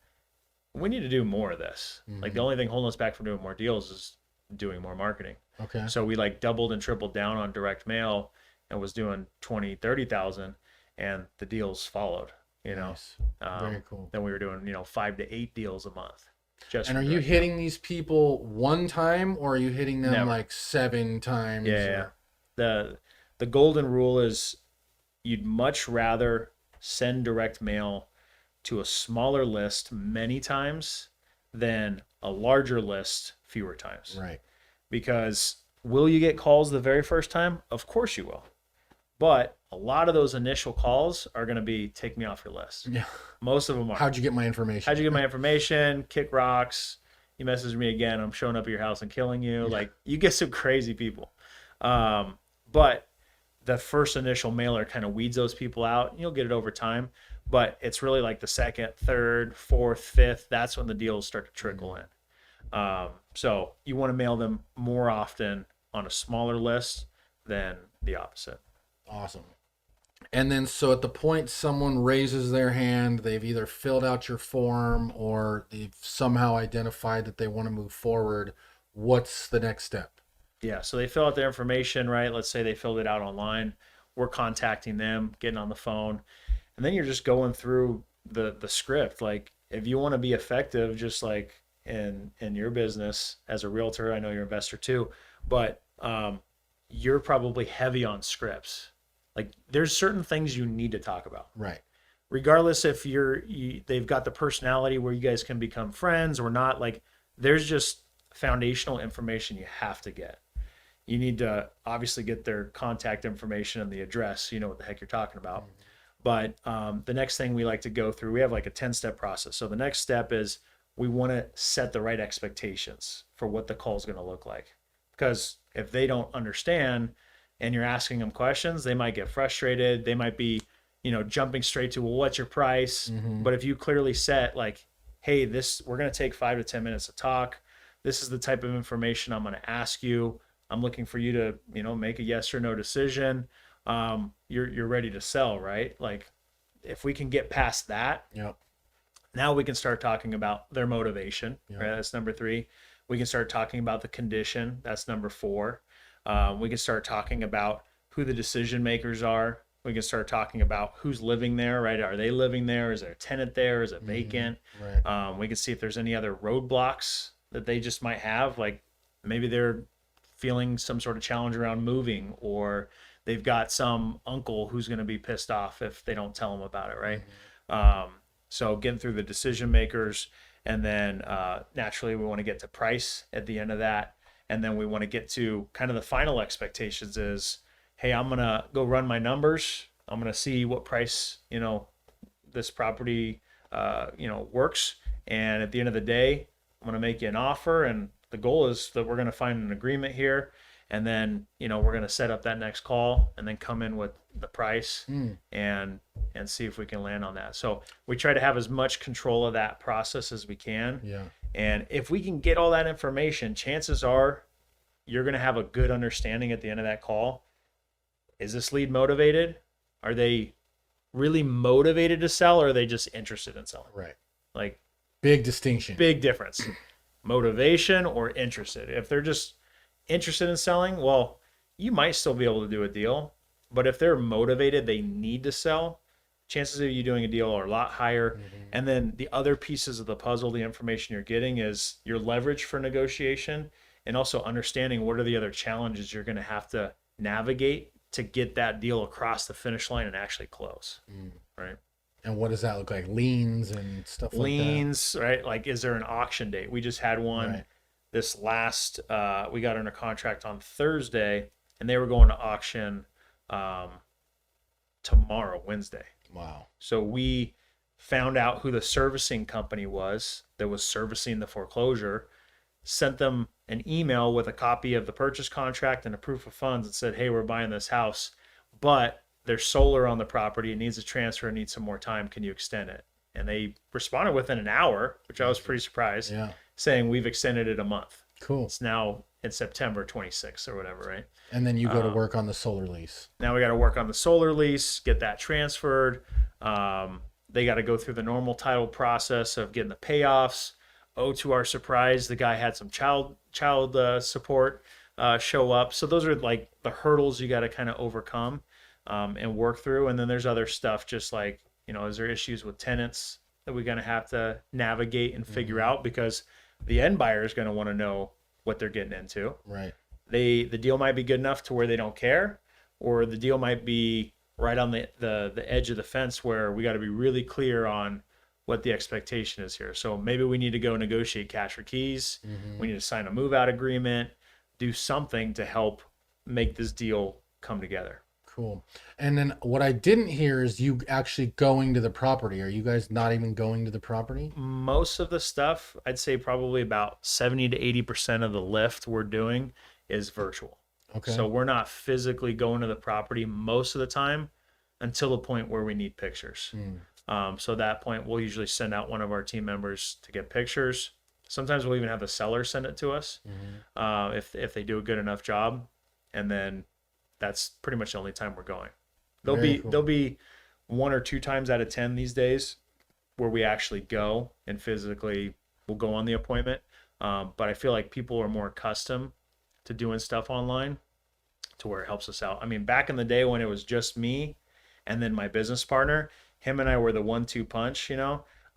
we need to do more of this. Like the only thing holding us back from doing more deals is doing more marketing. Okay. So we like doubled and tripled down on direct mail and was doing 20, 30,000, and the deals followed, Nice. Very cool. Then we were doing, 5 to 8 deals a month. Just And are from you direct hitting these people one time, or are you hitting them Never. like 7 times? Yeah, yeah. The golden rule is you'd much rather send direct mail to a smaller list many times than a larger list fewer times. Right. Because will you get calls the very first time? Of course you will. But a lot of those initial calls are going to be take me off your list. Yeah. Most of them are. How'd you get my information? How'd you get my information? Kick rocks. You message me again. I'm showing up at your house and killing you. Like you get some crazy people. But the first initial mailer kind of weeds those people out. You'll get it over time, but it's really like the second, third, fourth, fifth. That's when the deals start to trickle in. So you want to mail them more often on a smaller list than the opposite. Awesome. And then, so at the point someone raises their hand, they've either filled out your form or they've somehow identified that they want to move forward. What's the next step? Yeah, so they fill out their information, right? Let's say they filled it out online. We're contacting them, getting on the phone, and then you're just going through the script. Like if you want to be effective, just like in your business as a realtor, I know you're an investor too, but you're probably heavy on scripts. Like there's certain things you need to talk about. Right. Regardless if they've got the personality where you guys can become friends or not, like there's just foundational information you have to get. You need to obviously get their contact information and the address, you know what the heck you're talking about. But the next thing we like to go through, we have like a 10-step process. So the next step is we want to set the right expectations for what the call is going to look like. Because if they don't understand and you're asking them questions, they might get frustrated. They might be, jumping straight to, well, what's your price? But if you clearly set like, hey, we're going to take 5 to 10 minutes to talk. This is the type of information I'm going to ask you. I'm looking for you to, make a yes or no decision. You're ready to sell, right? Like if we can get past that, Yep. now we can start talking about their motivation, Yep. right? That's number 3. We can start talking about the condition. That's number 4. We can start talking about who the decision makers are. We can start talking about who's living there, right? Are they living there? Is there a tenant there? Is it vacant? Right. We can see if there's any other roadblocks that they just might have. Like maybe they're feeling some sort of challenge around moving, or they've got some uncle who's going to be pissed off if they don't tell them about it, right? So getting through the decision makers, and then naturally we want to get to price at the end of that, and then we want to get to kind of the final expectations is, hey, I'm going to go run my numbers. I'm going to see what price, this property, works. And at the end of the day, I'm going to make you an offer. And the goal is that we're going to find an agreement here. And then, we're going to set up that next call and then come in with the price and see if we can land on that. So we try to have as much control of that process as we can. Yeah. And if we can get all that information, chances are you're going to have a good understanding at the end of that call. Is this lead motivated? Are they really motivated to sell, or are they just interested in selling? Right. Like, big distinction. Big difference. Motivation or interested. If they're just interested in selling, well, you might still be able to do a deal. But if they're motivated, they need to sell, chances of you doing a deal are a lot higher. And then the other pieces of the puzzle, the information you're getting is your leverage for negotiation, and also understanding what are the other challenges you're going to have to navigate to get that deal across the finish line and actually close. Right. And what does that look like? Liens and stuff like that? Liens, right? Like, is there an auction date? We just had one this last, we got under contract on Thursday, and they were going to auction tomorrow, Wednesday. Wow. So we found out who the servicing company was that was servicing the foreclosure, sent them an email with a copy of the purchase contract and a proof of funds, and said, hey, we're buying this house, but there's solar on the property. It needs a transfer. It needs some more time. Can you extend it? And they responded within an hour, which I was pretty surprised, saying we've extended it a month. Cool. It's now in September 26th or whatever, right? And then you go to work on the solar lease. Now we got to work on the solar lease, get that transferred. They got to go through the normal title process of getting the payoffs. Oh, to our surprise, the guy had some child support show up. So those are like the hurdles you got to kind of overcome and work through. And then there's other stuff, just like, is there issues with tenants that we're going to have to navigate and figure out, because the end buyer is going to want to know what they're getting into. Right. The deal might be good enough to where they don't care, or the deal might be right on the edge of the fence where we got to be really clear on what the expectation is here. So maybe we need to go negotiate cash or keys. We need to sign a move out agreement, do something to help make this deal come together. Cool. And then what I didn't hear is you actually going to the property. Are you guys not even going to the property? Most of the stuff, I'd say probably about 70 to 80% of the lift we're doing is virtual. Okay. So we're not physically going to the property most of the time until the point where we need pictures. So at that point, we'll usually send out one of our team members to get pictures. Sometimes we'll even have the seller send it to us if they do a good enough job. And then that's pretty much the only time we're going. There'll be 1 or 2 times out of 10 these days where we actually go and physically will go on the appointment. But I feel like people are more accustomed to doing stuff online to where it helps us out. I mean, back in the day when it was just me and then my business partner, him and I were the 1-2 punch,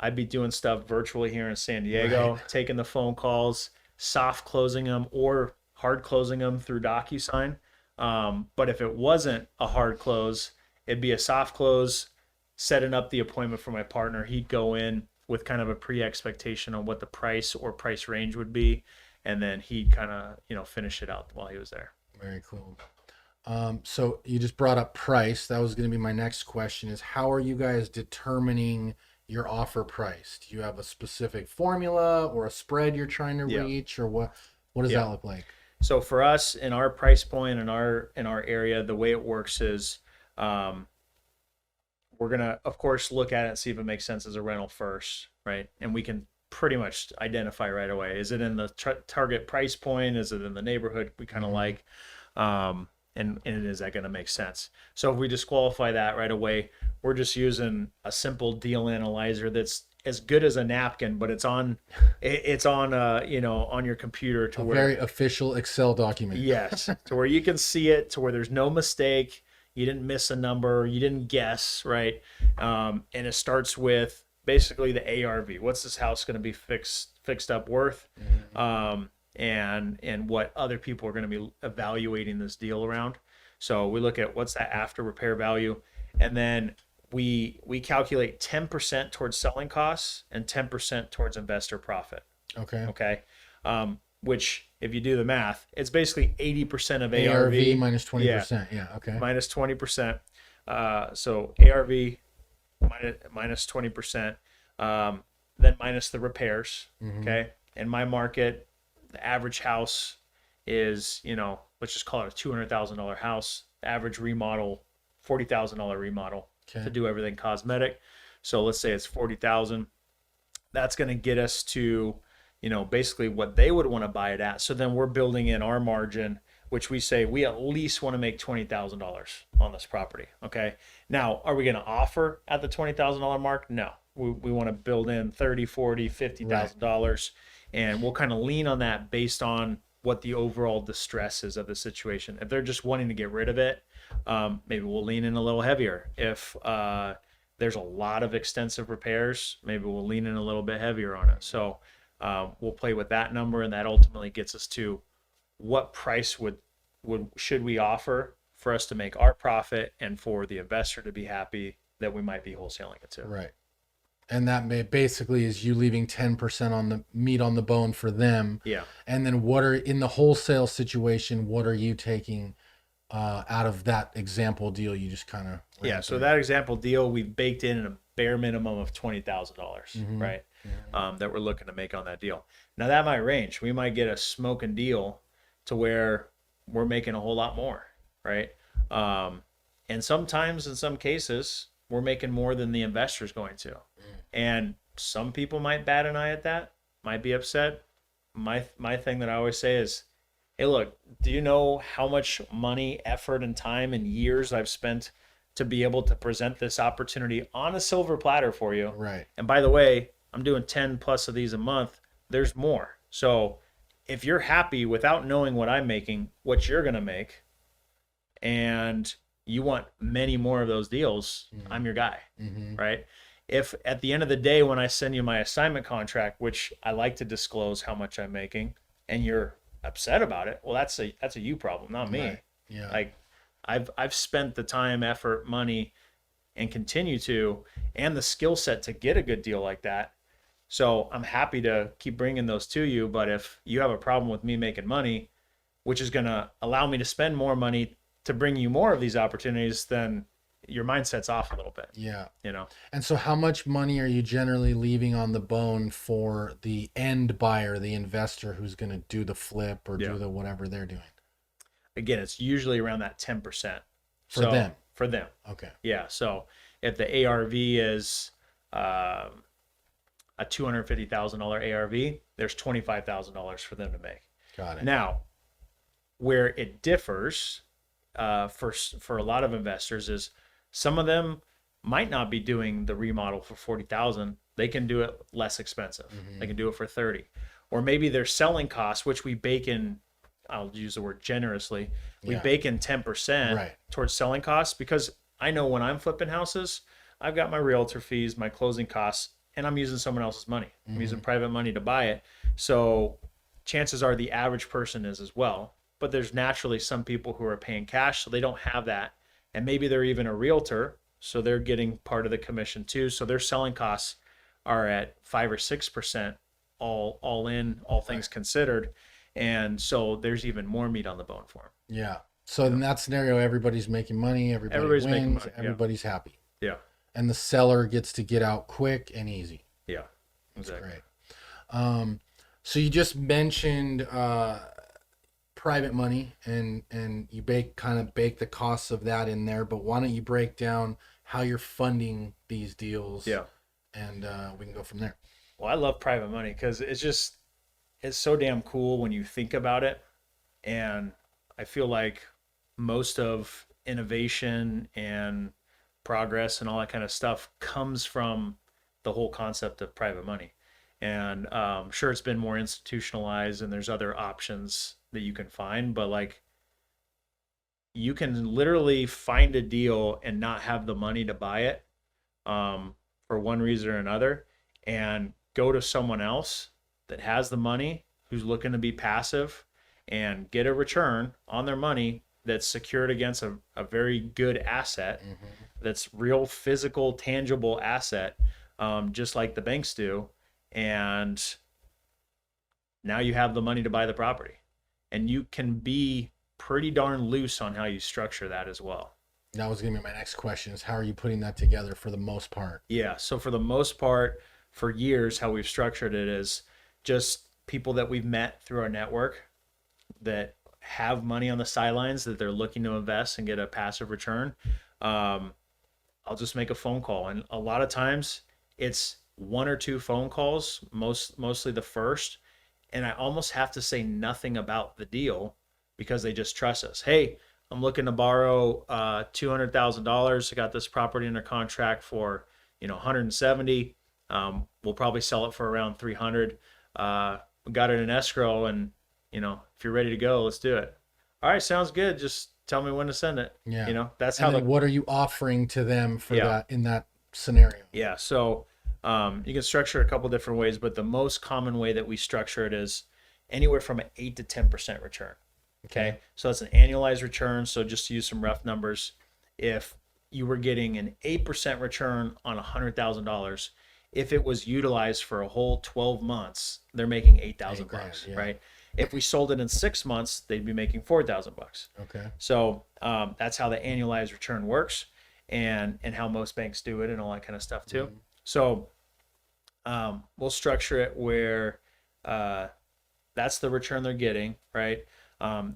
I'd be doing stuff virtually here in San Diego, taking the phone calls, soft closing them or hard closing them through DocuSign. But if it wasn't a hard close, it'd be a soft close, setting up the appointment for my partner. He'd go in with kind of a pre-expectation on what the price or price range would be, and then he'd kind of, finish it out while he was there. Very cool. So you just brought up price. That was going to be my next question, is how are you guys determining your offer price? Do you have a specific formula or a spread you're trying to reach, or what does that look like? So for us, in our price point, in our area, the way it works is we're going to, of course, look at it and see if it makes sense as a rental first, right? And we can pretty much identify right away. Is it in the target price point? Is it in the neighborhood we kind of like? And is that going to make sense? So if we disqualify that right away, we're just using a simple deal analyzer that's as good as a napkin, but it's on on your computer to A where, very official Excel document. yes, to where you can see it, to where there's no mistake. You didn't miss a number. You didn't guess, right? And it starts with basically the ARV. What's this house going to be fixed up worth? And what other people are going to be evaluating this deal around. So we look at what's that after repair value, and then we calculate 10% towards selling costs and 10% towards investor profit. Okay. Okay. Which, if you do the math, it's basically 80% of ARV ARV minus 20%. Yeah. Okay. minus 20%. So ARV minus 20%, then minus the repairs. Okay. In my market, the average house is, let's just call it a $200,000 house. The average remodel, $40,000 remodel to do everything cosmetic. So let's say it's 40,000. That's going to get us to, basically what they would want to buy it at. So then we're building in our margin, which we say we at least want to make $20,000 on this property. Okay. Now, are we going to offer at the $20,000 mark? No. We want to build in $30,000, $40,000, $50,000, and we'll kind of lean on that based on what the overall distress is of the situation. If they're just wanting to get rid of it, maybe we'll lean in a little heavier. If there's a lot of extensive repairs, maybe we'll lean in a little bit heavier on it. So we'll play with that number, and that ultimately gets us to what price should we offer for us to make our profit and for the investor to be happy that we might be wholesaling it to. Right. And that basically is you leaving 10% on the meat on the bone for them. Yeah. And then in the wholesale situation, what are you taking out of that example deal you just kind of Yeah. So that example deal, we've baked in a bare minimum of $20,000, right? That we're looking to make on that deal. Now that might range. We might get a smoking deal to where we're making a whole lot more, right? And sometimes in some cases, we're making more than the investor's going to. And some people might bat an eye at that, might be upset. My thing that I always say is, hey, look, do you know how much money, effort, and time and years I've spent to be able to present this opportunity on a silver platter for you? Right. And by the way, I'm doing 10 plus of these a month. There's more. So if you're happy without knowing what I'm making, what you're going to make, and you want many more of those deals, I'm your guy, right? If at the end of the day, when I send you my assignment contract, which I like to disclose how much I'm making, and you're upset about it, well, that's a you problem, not me. Right. Yeah. Like I've spent the time, effort, money, and continue to, and the skill set to get a good deal like that. So I'm happy to keep bringing those to you. But if you have a problem with me making money, which is going to allow me to spend more money to bring you more of these opportunities, then your mindset's off a little bit. Yeah. And so how much money are you generally leaving on the bone for the end buyer, the investor who's going to do the flip or do the whatever they're doing? Again, it's usually around that 10%. For them? For them. Okay. Yeah. So if the ARV is a $250,000 ARV, there's $25,000 for them to make. Got it. Now, where it differs for a lot of investors is some of them might not be doing the remodel for $40,000. They can do it less expensive. They can do it for $30,000. Or maybe their selling costs, which we bake in, I'll use the word generously, we bake in 10% towards selling costs, because I know when I'm flipping houses, I've got my realtor fees, my closing costs, and I'm using someone else's money. I'm using private money to buy it. So chances are the average person is as well. But there's naturally some people who are paying cash, so they don't have that. And maybe they're even a realtor, so they're getting part of the commission too. So their selling costs are at 5 or 6%, all in, all things considered. And so there's even more meat on the bone for them. Yeah. So in that scenario, everybody's making money, everybody's wins, making money, everybody's happy. Yeah. And the seller gets to get out quick and easy. Yeah. Exactly. That's great. So you just mentioned private money, and you bake the costs of that in there, but why don't you break down how you're funding these deals? Yeah. And we can go from there. Well, I love private money because it's so damn cool when you think about it. And I feel like most of innovation and progress and all that kind of stuff comes from the whole concept of private money. And sure, it's been more institutionalized, and there's other options that you can find, but like you can literally find a deal and not have the money to buy it for one reason or another, and go to someone else that has the money who's looking to be passive and get a return on their money that's secured against a very good asset, that's real physical, tangible asset, just like the banks do. And now you have the money to buy the property. And you can be pretty darn loose on how you structure that as well. That was going to be my next question, is how are you putting that together for the most part? Yeah. So for the most part, for years, how we've structured it is just people that we've met through our network that have money on the sidelines that they're looking to invest and get a passive return. I'll just make a phone call. And a lot of times it's one or two phone calls, mostly the first. And I almost have to say nothing about the deal because they just trust us. Hey, I'm looking to borrow $200,000. I got this property under contract for 170. We'll probably sell it for around 300. We got it in escrow, and if you're ready to go, let's do it. All right, sounds good. Just tell me when to send it. Yeah. That's And how. then what are you offering to them for that in that scenario? Yeah. So you can structure it a couple different ways, but the most common way that we structure it is anywhere from an 8 to 10% return. Okay. So that's an annualized return. So just to use some rough numbers, if you were getting an 8% return on $100,000, if it was utilized for a whole 12 months, they're making $8,000, right? If we sold it in 6 months, they'd be making $4,000. Okay. So that's how the annualized return works, and how most banks do it, and all that kind of stuff too. Mm-hmm. So we'll structure it where that's the return they're getting, right?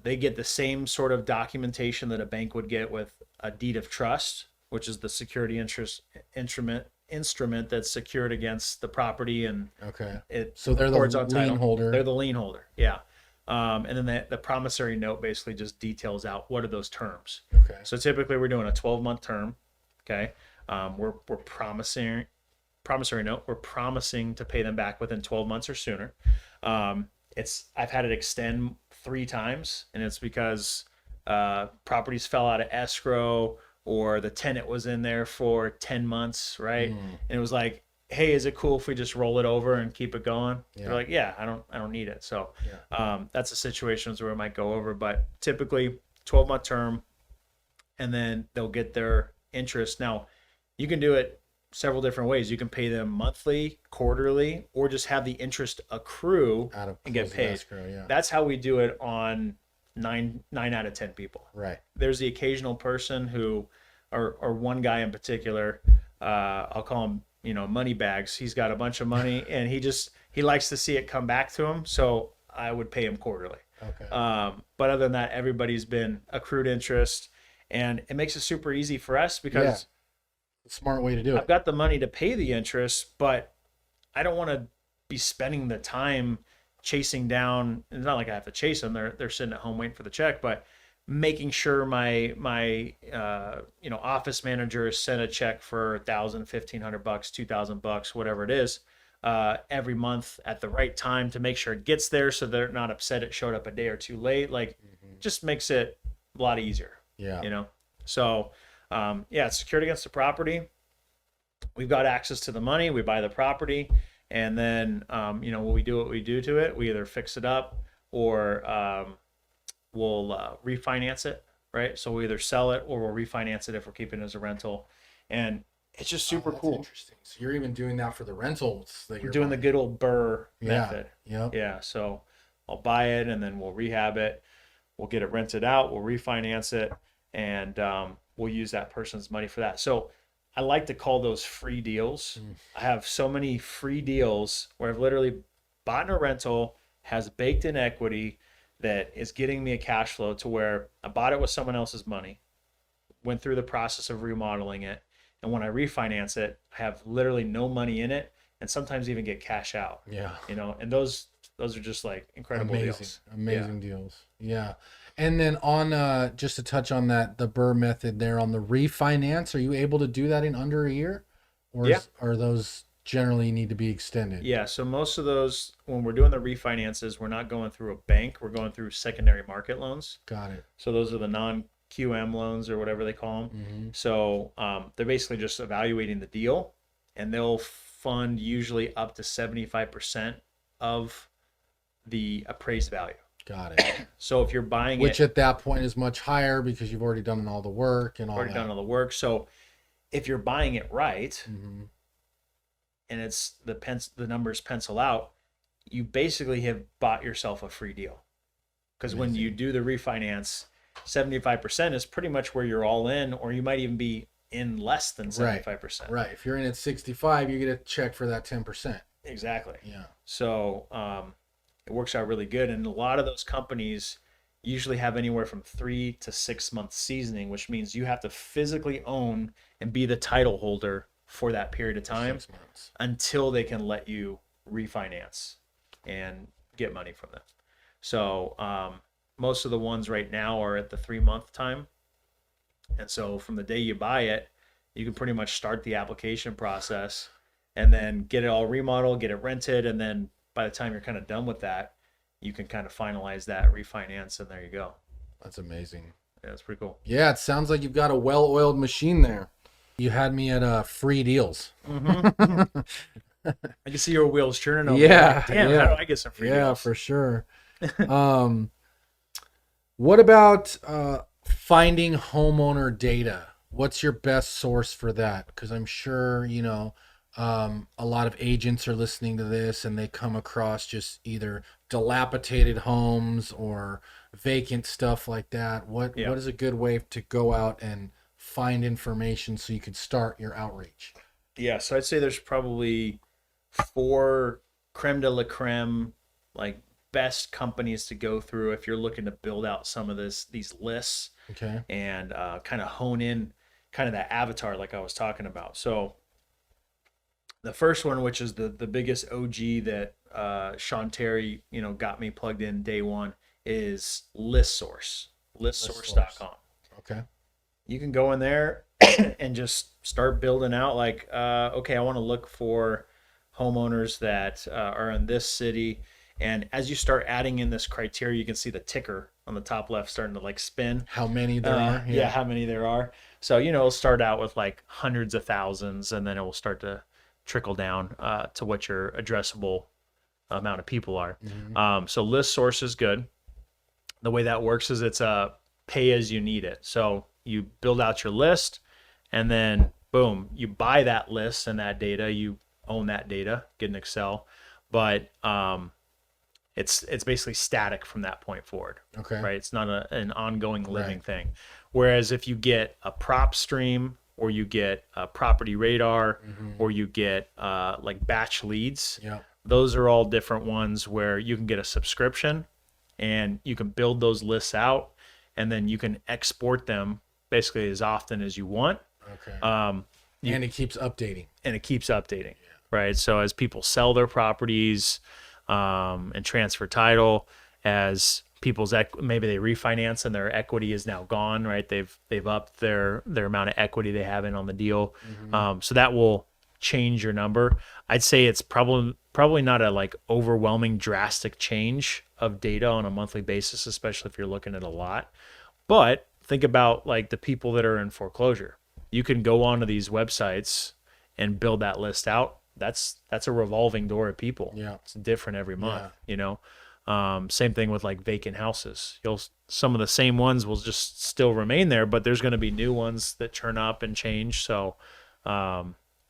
They get the same sort of documentation that a bank would get with a deed of trust, which is the security instrument that's secured against the property, and so they're the lien holder. They're the lien holder, yeah. And then the promissory note basically just details out what are those terms. Okay. So typically we're doing a 12-month term. Okay. We're promissory note. We're promising to pay them back within 12 months or sooner. I've had it extend 3 times, and it's because properties fell out of escrow, or the tenant was in there for 10 months, right? And it was like, hey, is it cool if we just roll it over and keep it going? Yeah. They're like, yeah, I don't need it. So that's the situations where it might go over, but typically 12-month term, and then they'll get their interest. Now, you can do it several different ways. You can pay them monthly, quarterly, or just have the interest accrue and get paid. Escrow, That's how we do it on 9 out of 10 people. Right. There's the occasional person who, or one guy in particular, I'll call him, money bags. He's got a bunch of money, and he likes to see it come back to him. So I would pay him quarterly. Okay. But other than that, everybody's been accrued interest, and it makes it super easy for us because smart way to do it. I've got the money to pay the interest, but I don't want to be spending the time chasing down. It's not like I have to chase them. They're sitting at home waiting for the check, but making sure my office manager sent a check for $1,000, $1,500, $2,000, whatever it is, every month at the right time to make sure it gets there, so they're not upset it showed up a day or two late. Like, just makes it a lot easier. Yeah. So it's secured against the property. We've got access to the money. We buy the property, and then we do what we do to it. We either fix it up, or we'll refinance it, right? So we either sell it or we'll refinance it if we're keeping it as a rental. And it's just super cool. Interesting. So you're even doing that for the rentals that you're doing the good old Burr method. Yeah. So I'll buy it, and then we'll rehab it. We'll get it rented out. We'll refinance it, and we'll use that person's money for that. So I like to call those free deals. I have so many free deals where I've literally bought a rental, has baked in equity that is getting me a cash flow, to where I bought it with someone else's money, went through the process of remodeling it, and when I refinance it, I have literally no money in it, and sometimes even get cash out. Yeah. And those are just like incredible deals. Amazing deals. Yeah. And then on just to touch on that, the Burr method there on the refinance, are you able to do that in under a year? Or are those generally need to be extended. Yeah, so most of those, when we're doing the refinances, we're not going through a bank, we're going through secondary market loans. Got it. So those are the non-QM loans or whatever they call them. So they're basically just evaluating the deal, and they'll fund usually up to 75% of the appraised value. Got it. So if you're buying Which it, at that point is much higher because you've already done all the work and all already that. done all the work. So if you're buying it right, Mm-hmm. and it's the numbers pencil out, you basically have bought yourself a free deal. Because when you do the refinance, 75% is pretty much where you're all in, or you might even be in less than 75%. Right. If you're in at 65, you get a check for that 10%. Exactly. Yeah. So it works out really good. And a lot of those companies usually have anywhere from 3 to 6 months seasoning, which means you have to physically own and be the title holder for that period of time 6 months. until they can let you refinance and get money from them. So most of the ones right now are at the 3-month time. And so from the day you buy it, you can pretty much start the application process and then get it all remodeled, get it rented. And then by the time you're kind of done with that, you can kind of finalize that refinance, and there you go. That's amazing. Yeah, it's pretty cool. Yeah, it sounds like you've got a well-oiled machine there. You had me at free deals. Mm-hmm. I can see your wheels churning over. Yeah, Like, damn, yeah. how do I get some free deals? For sure. What about finding homeowner data? What's your best source for that? Because I'm sure, a lot of agents are listening to this and they come across just either dilapidated homes or vacant stuff like that. What is a good way to go out and find information so you could start your outreach? Yeah, so I'd say there's probably 4 creme de la creme, like best companies to go through if you're looking to build out some of these lists. Okay. And kind of hone in kind of that avatar like I was talking about. So the first one, which is the biggest OG that Sean Terry, got me plugged in day one, is ListSource, listsource.com. Okay. You can go in there and just start building out like, okay, I want to look for homeowners that are in this city. And as you start adding in this criteria, you can see the ticker on the top left starting to like spin. How many there are? Yeah, how many there are. So, it'll start out with like hundreds of thousands, and then it will start to trickle down to what your addressable amount of people are. Mm-hmm. So list source is good. The way that works is it's a pay as you need it. So you build out your list, and then boom, you buy that list and that data. You own that data, get an Excel, but it's basically static from that point forward. Okay. Right. It's not an ongoing living thing. Whereas if you get a prop stream, or you get a property radar, or you get like batch leads, those are all different ones where you can get a subscription and you can build those lists out, and then you can export them basically as often as you want. Okay. And it keeps updating. Right? So as people sell their properties and transfer title, as people's maybe they refinance and their equity is now gone, right? They've upped their amount of equity they have in on the deal. So that will change your number. I'd say it's probably not a like overwhelming drastic change of data on a monthly basis, especially if you're looking at a lot. But think about like the people that are in foreclosure. You can go onto these websites and build that list out. That's a revolving door of people. Yeah. It's different every month, Same thing with like vacant houses. Some of the same ones will just still remain there, but there's going to be new ones that turn up and change. So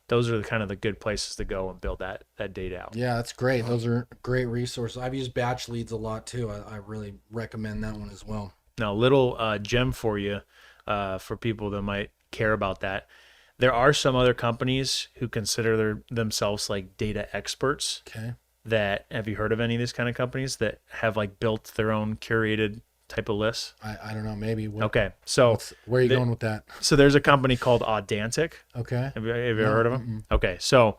those are kind of the good places to go and build that data out. Yeah, that's great. Those are great resources. I've used batch leads a lot too. I really recommend that one as well. Now, little gem for you, for people that might care about that. There are some other companies who consider themselves like data experts. Okay. Have you heard of any of these kind of companies that have like built their own curated type of lists? I don't know. Maybe. Okay. So where are you going with that? So there's a company called Audantic. Okay. Have you ever heard of them? Okay. So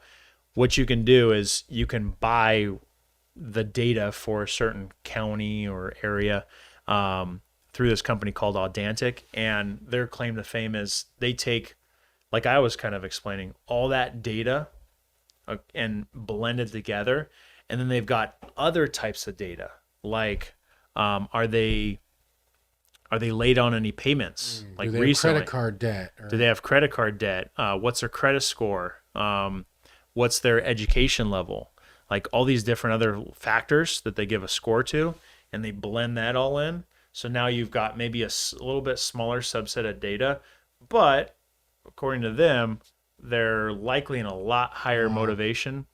what you can do is you can buy the data for a certain county or area through this company called Audantic, and their claim to fame is they take, like I was kind of explaining, all that data and blended together. And then they've got other types of data, like are they late on any payments? Like Do they have recently, credit card debt? do they have credit card debt? What's their credit score? What's their education level? Like all these different other factors that they give a score to, and they blend that all in. So now you've got maybe a little bit smaller subset of data, but according to them, they're likely in a lot higher motivation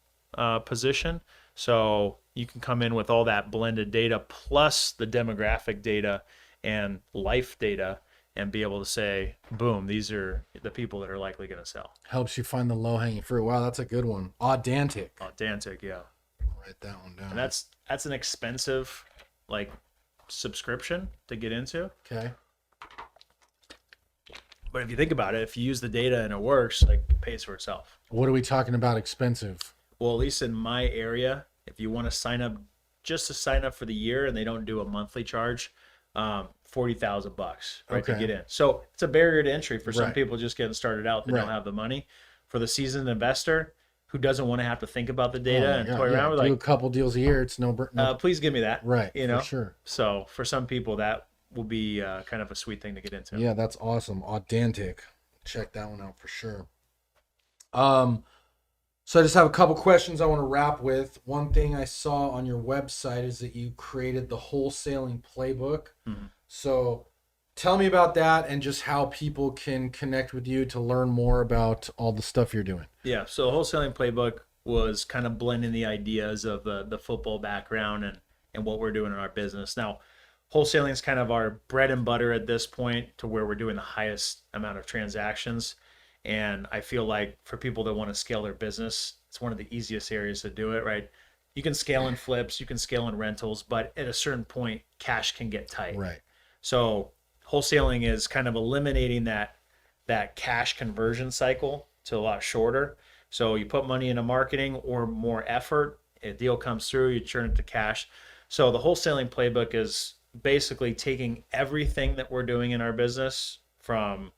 position. So you can come in with all that blended data plus the demographic data and life data and be able to say, boom, these are the people that are likely going to sell. Helps you find the low-hanging fruit. Wow, that's a good one. Audantic. Audantic, yeah. Write that one down. And that's an expensive like subscription to get into. Okay. But if you think about it, if you use the data and it works, like it pays for itself. What are we talking about expensive? Well, at least in my area, if you want to sign up just to sign up for the year and they don't do a monthly charge, $40,000, right, to get in. So it's a barrier to entry for some people just getting started out that don't have the money. For the seasoned investor who doesn't want to have to think about the data and toy around with, do like a couple deals a year, it's no please give me that. Right. You know, for sure. So for some people that will be kind of a sweet thing to get into. Yeah, that's awesome. Audantic. Check that one out for sure. So I just have a couple questions I want to wrap with. One thing I saw on your website is that you created the wholesaling playbook. Mm-hmm. So tell me about that and just how people can connect with you to learn more about all the stuff you're doing. Yeah, so wholesaling playbook was kind of blending the ideas of the football background and what we're doing in our business. Now, wholesaling is kind of our bread and butter at this point, to where we're doing the highest amount of transactions. And I feel like for people that want to scale their business, it's one of the easiest areas to do it, right? You can scale in flips, you can scale in rentals, but at a certain point, cash can get tight. Right. So wholesaling is kind of eliminating that cash conversion cycle to a lot shorter. So you put money into marketing or more effort, a deal comes through, you turn it to cash. So the wholesaling playbook is basically taking everything that we're doing in our business, from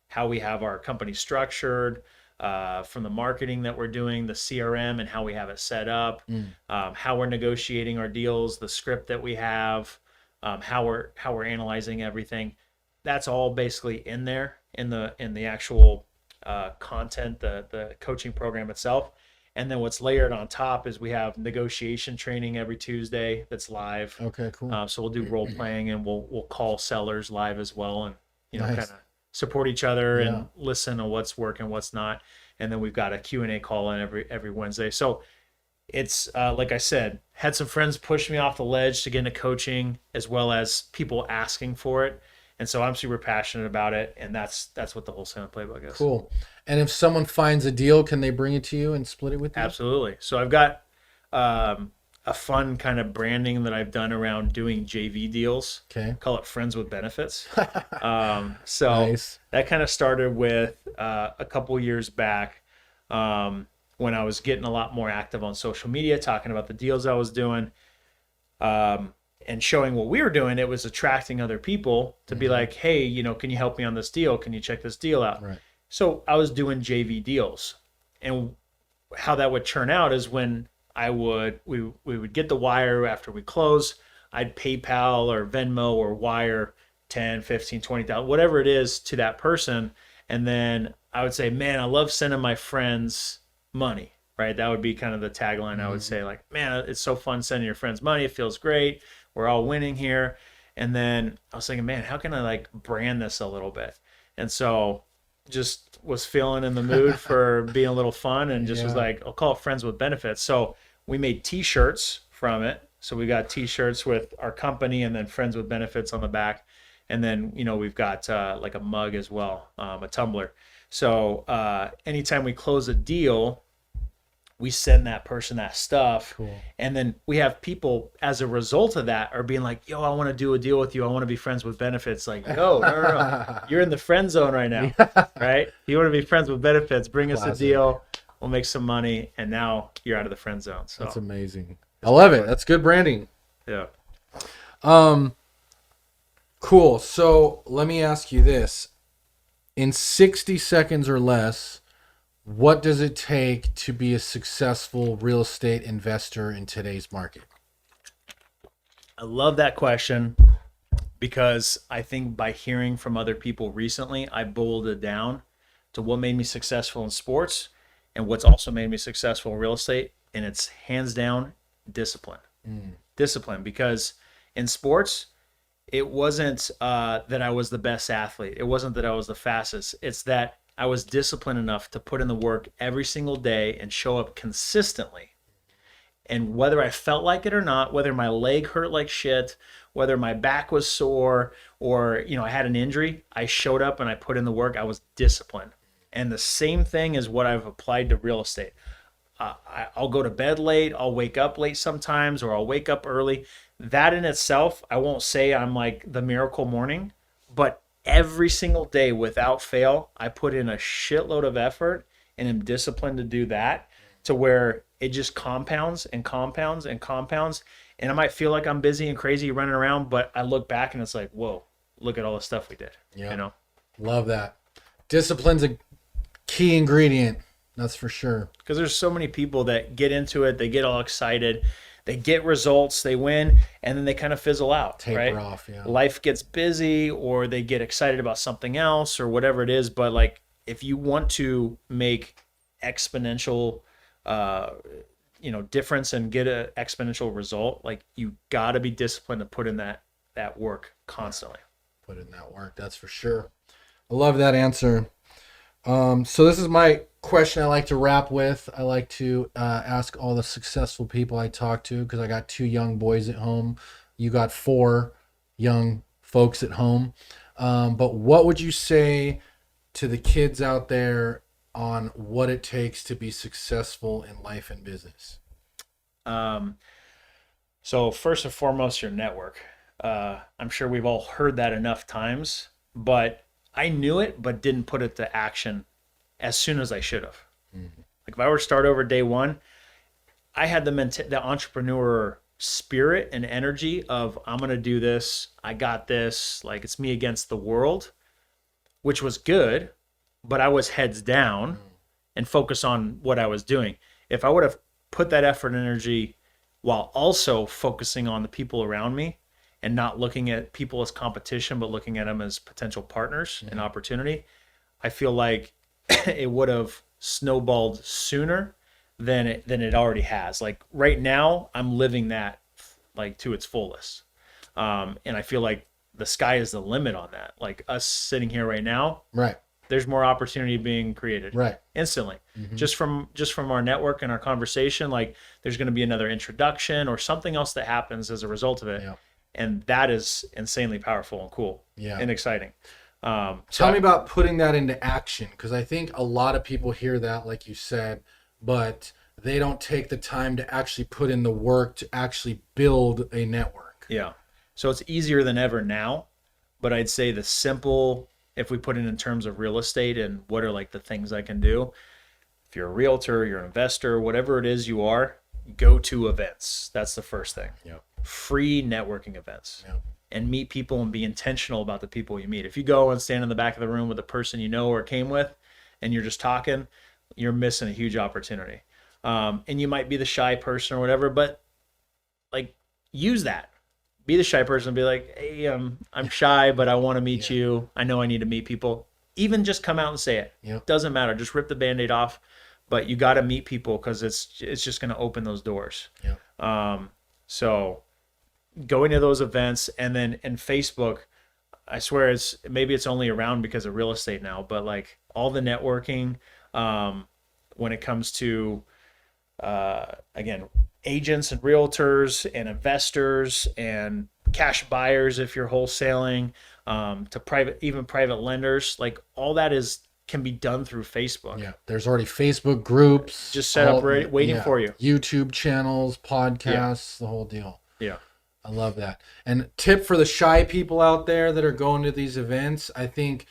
how we have our company structured, from the marketing that we're doing, the CRM and how we have it set up, how we're negotiating our deals, the script that we have, how we're analyzing everything. That's all basically in there in the actual content, the coaching program itself. And then what's layered on top is we have negotiation training every Tuesday that's live. Okay, cool. So we'll do role playing and we'll call sellers live as well, and Nice. kind of support each other and listen to what's working, what's not. And then we've got a Q&A call in every Wednesday. So it's like I said, had some friends push me off the ledge to get into coaching, as well as people asking for it. And so I'm super passionate about it, and that's what the wholesaling playbook is. Cool. And if someone finds a deal, can they bring it to you and split it with you? Absolutely. So I've got a fun kind of branding that I've done around doing JV deals. Okay. Call it Friends with Benefits. So Nice. that kind of started with a couple years back, when I was getting a lot more active on social media, talking about the deals I was doing, and showing what we were doing. It was attracting other people to be like, hey, can you help me on this deal? Can you check this deal out? Right. So I was doing JV deals, and how that would turn out is when we would get the wire after we close, I'd PayPal or Venmo or wire 10, 15, 20,000, whatever it is, to that person. And then I would say, man, I love sending my friends money, right? That would be kind of the tagline. I would say, like, man, it's so fun sending your friends money. It feels great. We're all winning here. And then I was thinking, man, how can I like brand this a little bit? And so just was feeling in the mood for being a little fun, and just was like, I'll call it Friends with Benefits. So we made t-shirts from it. So we got t-shirts with our company and then Friends with Benefits on the back. And then, we've got like a mug as well, a tumbler. So anytime we close a deal, we send that person that stuff. Cool. And then we have people, as a result of that, are being like, yo, I want to do a deal with you. I want to be friends with benefits. Like, no. You're in the friend zone right now, right? You want to be friends with benefits. Bring us a deal. We'll make some money. And now you're out of the friend zone. So that's amazing. I love it. That's good branding. Yeah. Cool. So let me ask you this. In 60 seconds or less, What does it take to be a successful real estate investor in today's market? I love that question because I think by hearing from other people recently, I boiled it down to what made me successful in sports and what's also made me successful in real estate. And it's hands down discipline. Discipline, because in sports, it wasn't that I was the best athlete. It wasn't that I was the fastest. It's that I was disciplined enough to put in the work every single day and show up consistently. And whether I felt like it or not, whether my leg hurt like shit, whether my back was sore, or I had an injury, I showed up and I put in the work. I was disciplined. And the same thing is what I've applied to real estate. I'll go to bed late, I'll wake up late sometimes, or I'll wake up early. That in itself, I won't say I'm like the miracle morning, but every single day without fail, I put in a shitload of effort and am disciplined to do that, to where it just compounds and compounds and compounds. And I might feel like I'm busy and crazy running around, but I look back and it's like, whoa, look at all the stuff we did. Yeah. Love that. Discipline's a key ingredient. That's for sure. Because there's so many people that get into it, they get all excited, they get results, they win, and then they kind of fizzle out. Taper off, yeah. Life gets busy, or they get excited about something else, or whatever it is. But like, if you want to make exponential, difference and get an exponential result, like, you got to be disciplined to put in that work constantly. Put in that work, that's for sure. I love that answer. So this is my question I like to wrap with. I like to ask all the successful people I talk to, because I got 2 young boys at home. You got 4 young folks at home. But what would you say to the kids out there on what it takes to be successful in life and business? So first and foremost, your network. I'm sure we've all heard that enough times, but I knew it, but didn't put it to action as soon as I should have. Mm-hmm. Like, if I were to start over day one, I had the entrepreneur spirit and energy of, I'm going to do this. I got this. Like, it's me against the world, which was good, but I was heads down and focused on what I was doing. If I would have put that effort and energy while also focusing on the people around me, and not looking at people as competition, but looking at them as potential partners and opportunity, I feel like it would have snowballed sooner than it already has. Like, right now, I'm living that like to its fullest. And I feel like the sky is the limit on that. Like, us sitting here right now, right? There's more opportunity being created, right? Instantly. Just from our network and our conversation, like, there's going to be another introduction or something else that happens as a result of it. Yeah. And that is insanely powerful and cool, and exciting. Tell me about putting that into action, because I think a lot of people hear that, like you said, but they don't take the time to actually put in the work to actually build a network. Yeah. So it's easier than ever now, but I'd say the simple, if we put it in terms of real estate and what are like the things I can do, if you're a realtor, you're an investor, whatever it is you are, go to events. That's the first thing. Yep. Free networking events, and meet people and be intentional about the people you meet. If you go and stand in the back of the room with a person you know or came with, and you're just talking, you're missing a huge opportunity. And you might be the shy person or whatever, but like, use that. Be the shy person and be like, hey, I'm shy, but I want to meet you. I know I need to meet people. Even just come out and say it. Yep. Doesn't matter. Just rip the Band-Aid off. But you got to meet people, because it's just going to open those doors. Yep. So going to those events, and then in Facebook, I swear maybe it's only around because of real estate now, but like, all the networking, when it comes to, again, agents and realtors and investors and cash buyers, if you're wholesaling, to private lenders, like, all that can be done through Facebook. Yeah, there's already Facebook groups just set up waiting for you. YouTube channels, podcasts, the whole deal. Yeah. I love that. And tip for the shy people out there that are going to these events, I think,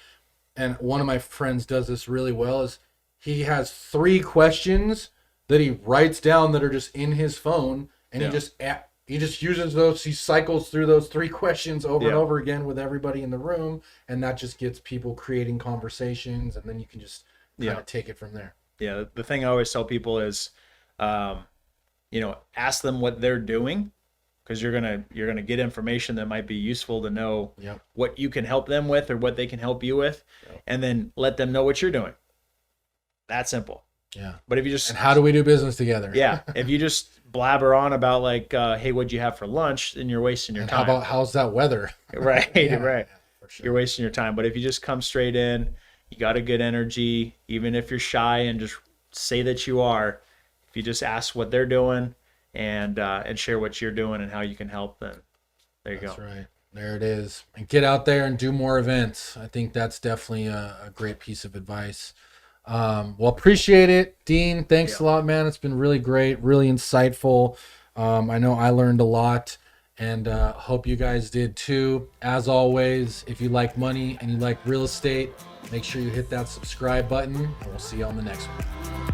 and one of my friends does this really well, is he has 3 questions that he writes down that are just in his phone, and he just uses those. He cycles through those 3 questions over and over again with everybody in the room, and that just gets people creating conversations, and then you can just kind of take it from there. Yeah, the thing I always tell people is, ask them what they're doing, because you're gonna get information that might be useful to know Yep. what you can help them with or what they can help you with, and then let them know what you're doing. That simple. Yeah. But if you just And how do we do business together? yeah, if you just blabber on about like, hey, what'd you have for lunch, then you're wasting your And time. how about how's that weather? Right, Yeah, right. for sure. You're wasting your time. But if you just come straight in, you got a good energy, even if you're shy, and just say that you are. If you just ask what they're doing and share what you're doing and how you can help, then there you That's go. right. There it is. And get out there and do more events. I think that's definitely a great piece of advice. Well, appreciate it, Dean. Thanks a lot, man. It's been really great, really insightful. I know I learned a lot, and hope you guys did too. As always, if you like money and you like real estate, make sure you hit that subscribe button, and we'll see you on the next one.